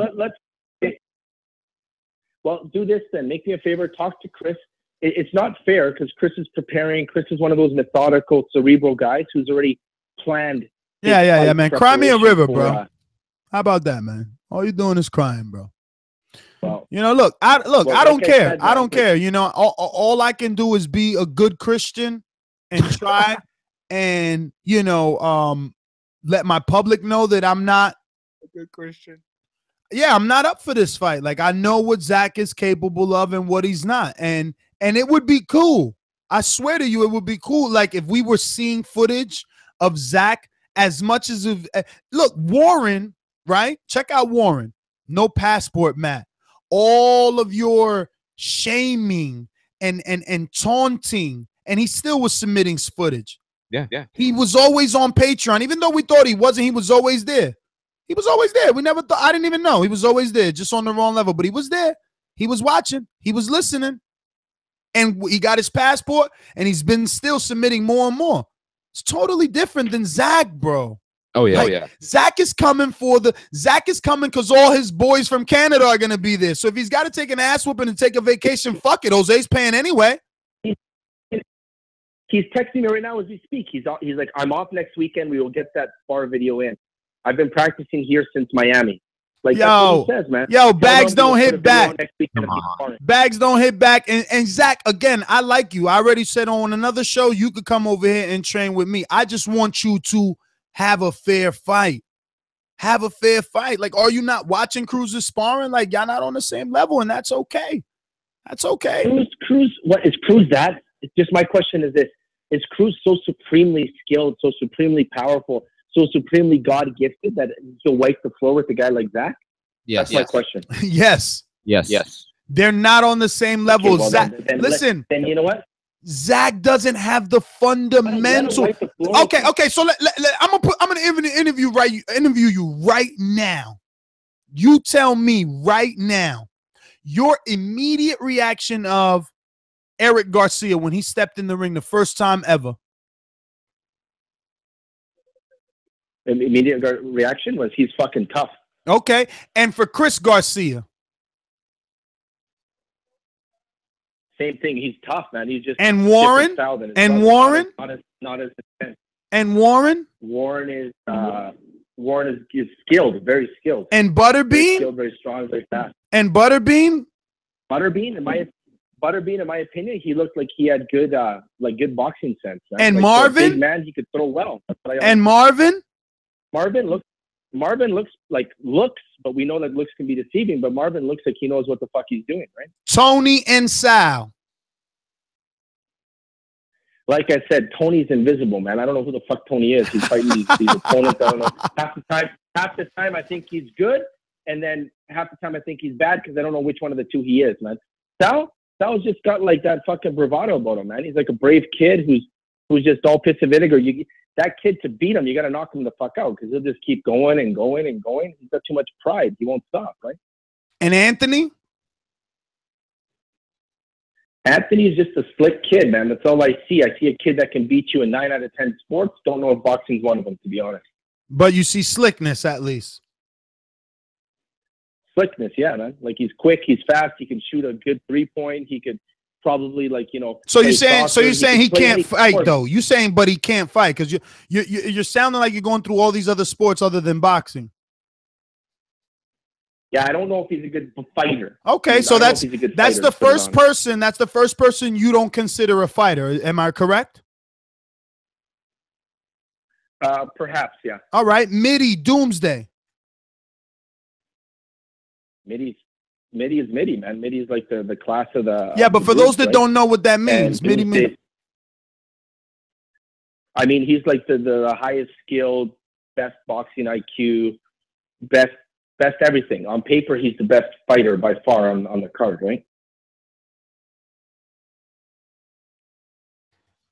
[SPEAKER 12] Well, do this then. Make me a favor. Talk to Chris. It's not fair because Chris is preparing. Chris is one of those methodical, cerebral guys who's already planned.
[SPEAKER 6] Yeah, man. Cry me a river, bro. How about that, man? All you're doing is crying, bro.
[SPEAKER 12] Well,
[SPEAKER 6] you know, look, I don't
[SPEAKER 12] like
[SPEAKER 6] care.
[SPEAKER 12] said,
[SPEAKER 6] I don't care. You know, all I can do is be a good Christian and try and, you know, let my public know that I'm not
[SPEAKER 10] A good Christian.
[SPEAKER 6] Yeah, I'm not up for this fight. Like, I know what Zach is capable of and what he's not. And it would be cool. I swear to you, it would be cool. Like, if we were seeing footage of Zach as much as look, Warren, right? Check out Warren. No passport, Matt. All of your shaming and taunting, and he still was submitting footage.
[SPEAKER 10] Yeah.
[SPEAKER 6] He was always on Patreon. Even though we thought he wasn't, he was always there. He was always there. We never thought, I didn't even know. He was always there, just on the wrong level. But he was there. He was watching. He was listening. And he got his passport, and he's been still submitting more and more. It's totally different than Zach, bro.
[SPEAKER 10] Oh, yeah.
[SPEAKER 6] Like, Zach is coming because all his boys from Canada are going to be there. So if he's got to take an ass whooping and take a vacation, fuck it. Jose's paying anyway.
[SPEAKER 12] He's texting me right now as we speak. He's like, I'm off next weekend. We will get that spar video in. I've been practicing here since Miami. Like, that's what he says, man.
[SPEAKER 6] Bags don't hit back. Bags don't hit back. And Zach, again, I like you. I already said on another show you could come over here and train with me. I just want you to have a fair fight. Have a fair fight. Like, are you not watching Cruz's sparring? Like, y'all not on the same level, and that's okay. That's okay.
[SPEAKER 12] Cruz, what is Cruz that? It's just, my question is this. Is Cruz so supremely skilled, so supremely powerful, so supremely God-gifted that he'll wipe the floor with a guy like Zach?
[SPEAKER 10] Yes.
[SPEAKER 12] That's my question.
[SPEAKER 6] Yes. They're not on the same level.
[SPEAKER 12] Okay, well,
[SPEAKER 6] Zach,
[SPEAKER 12] listen. Then you know what?
[SPEAKER 6] Zach doesn't have the fundamental. Okay. So I'm gonna interview you right now. You tell me right now your immediate reaction of Eric Garcia when he stepped in the ring the first time ever.
[SPEAKER 12] Immediate reaction was he's fucking tough.
[SPEAKER 6] Okay, and for Chris Garcia.
[SPEAKER 12] Same thing. He's tough, man. He's just
[SPEAKER 6] Warren and Warren
[SPEAKER 12] not as intense.
[SPEAKER 6] And Warren.
[SPEAKER 12] Warren is skilled, very skilled.
[SPEAKER 6] And Butterbean,
[SPEAKER 12] very skilled, very strong, very fast.
[SPEAKER 6] And Butterbean,
[SPEAKER 12] in my opinion, he looked like he had good boxing sense. Man.
[SPEAKER 6] And
[SPEAKER 12] like,
[SPEAKER 6] Marvin,
[SPEAKER 12] big man, he could throw well.
[SPEAKER 6] And Marvin
[SPEAKER 12] looks, but we know that looks can be deceiving. But Marvin looks like he knows what the fuck he's doing, right?
[SPEAKER 6] Tony and Sal.
[SPEAKER 12] Like I said, Tony's invisible, man. I don't know who the fuck Tony is. He's fighting these opponents. I don't know. Half the time I think he's good, and then half the time I think he's bad because I don't know which one of the two he is, man. Sal's just got like that fucking bravado about him, man. He's like a brave kid who's just all piss of vinegar. That kid, to beat him, you got to knock him the fuck out because he'll just keep going and going and going. He's got too much pride. He won't stop, right?
[SPEAKER 6] And Anthony?
[SPEAKER 12] Anthony's just a slick kid, man. That's all I see. I see a kid that can beat you in 9 out of 10 sports. Don't know if boxing's one of them, to be honest.
[SPEAKER 6] But you see slickness at least.
[SPEAKER 12] Slickness, yeah, man. Like, he's quick, he's fast, he can shoot a good 3-point. He could probably,
[SPEAKER 6] So you're saying he can't fight though? You saying, but he can't fight because you're sounding like you're going through all these other sports other than boxing.
[SPEAKER 12] Yeah, I don't know if he's a good fighter.
[SPEAKER 6] Okay, so that's the first person. That's the first person you don't consider a fighter. Am I correct?
[SPEAKER 12] Perhaps, yeah.
[SPEAKER 6] All right, Mitty, Doomsday.
[SPEAKER 12] Mitty is Mitty, man. Mitty is like the class of the.
[SPEAKER 6] Yeah, but for those that don't know what that means, Mitty.
[SPEAKER 12] I mean, he's like the highest skilled, best boxing IQ, best everything. On paper, he's the best fighter by far on the card, right?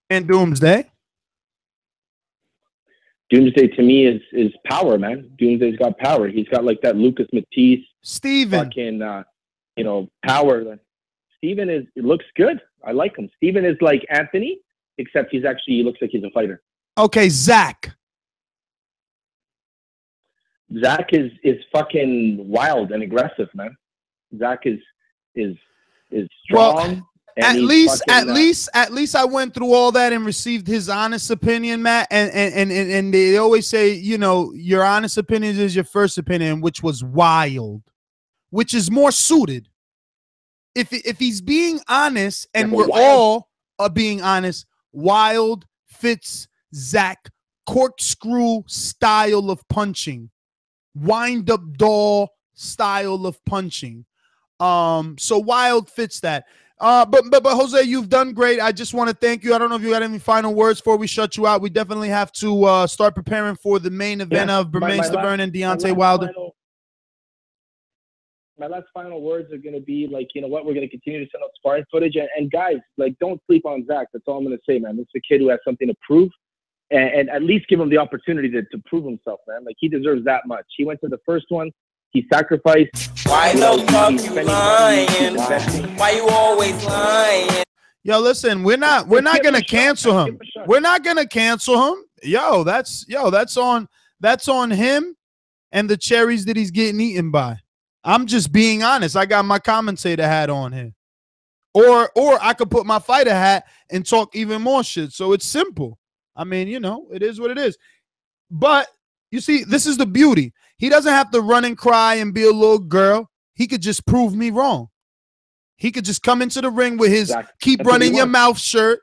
[SPEAKER 6] And Doomsday.
[SPEAKER 12] Doomsday to me is power, man. Doomsday's got power. He's got like that Lucas Matisse,
[SPEAKER 6] Steven,
[SPEAKER 12] fucking power. Steven looks good. I like him. Steven is like Anthony, except he looks like he's a fighter.
[SPEAKER 6] Okay, Zach.
[SPEAKER 12] Zach is fucking wild and aggressive, man. Zach is strong. And
[SPEAKER 6] At
[SPEAKER 12] he's
[SPEAKER 6] least I went through all that and received his honest opinion, Matt. And they always say, you know, your honest opinion is your first opinion, which was wild, which is more suited. If he's being honest, and we're all being honest, wild fits Zach corkscrew style of punching, wind up doll style of punching. So wild fits that. But Jose, you've done great. I just want to thank you. I don't know if you got any final words before we shut you out. We definitely have to start preparing for the main event of Bermane Stiverne and Deontay Wilder.
[SPEAKER 12] My last final words are going to be like, you know what, we're going to continue to send out sparring footage. And guys, like, don't sleep on Zach. That's all I'm going to say, man. This is a kid who has something to prove. And at least give him the opportunity to prove himself, man. Like, he deserves that much. He went to the first one. He sacrificed.
[SPEAKER 8] Why the fuck you lying? Why you always lying?
[SPEAKER 6] Yo, listen, we're not gonna cancel him. We're not gonna cancel him. Yo, that's on him and the cherries that he's getting eaten by. I'm just being honest. I got my commentator hat on here. Or I could put my fighter hat and talk even more shit. So it's simple. I mean, you know, it is what it is. But you see, this is the beauty. He doesn't have to run and cry and be a little girl. He could just prove me wrong. He could just come into the ring with his keep running your mouth shirt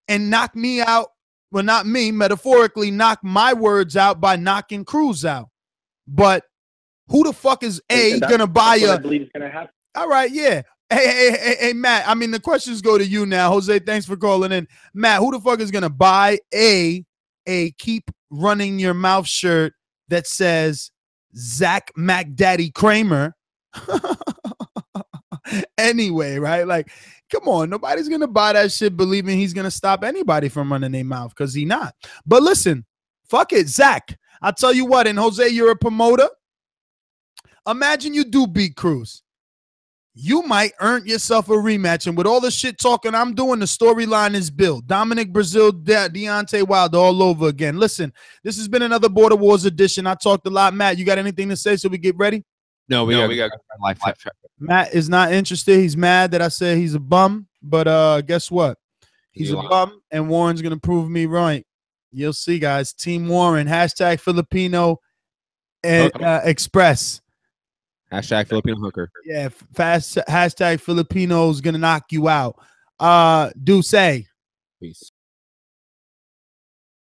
[SPEAKER 6] and knock me out. Well, not me, metaphorically, knock my words out by knocking Cruz out. But who the fuck is gonna buy
[SPEAKER 12] I believe it's gonna happen.
[SPEAKER 6] All right, yeah. Hey, Matt. I mean, the questions go to you now. Jose, thanks for calling in. Matt, who the fuck is gonna buy a keep running your mouth shirt that says Zach McDaddy Kramer? Anyway, right? Like, come on, nobody's gonna buy that shit believing he's gonna stop anybody from running their mouth, because he not. But listen, fuck it, Zach. I'll tell you what, and Jose, you're a promoter. Imagine you do beat Cruz. You might earn yourself a rematch, and with all the shit talking I'm doing, the storyline is built. Dominic Brazil, Deontay Wilder all over again. Listen, this has been another Border Wars edition. I talked a lot. Matt, you got anything to say so we get ready?
[SPEAKER 10] No, we got live.
[SPEAKER 6] Matt is not interested. He's mad that I said he's a bum, but guess what? He's a bum, and Warren's going to prove me right. You'll see, guys. Team Warren, hashtag Filipino Express.
[SPEAKER 10] Hashtag Filipino hooker.
[SPEAKER 6] Yeah, hashtag Filipinos gonna knock you out. Do say.
[SPEAKER 10] Peace.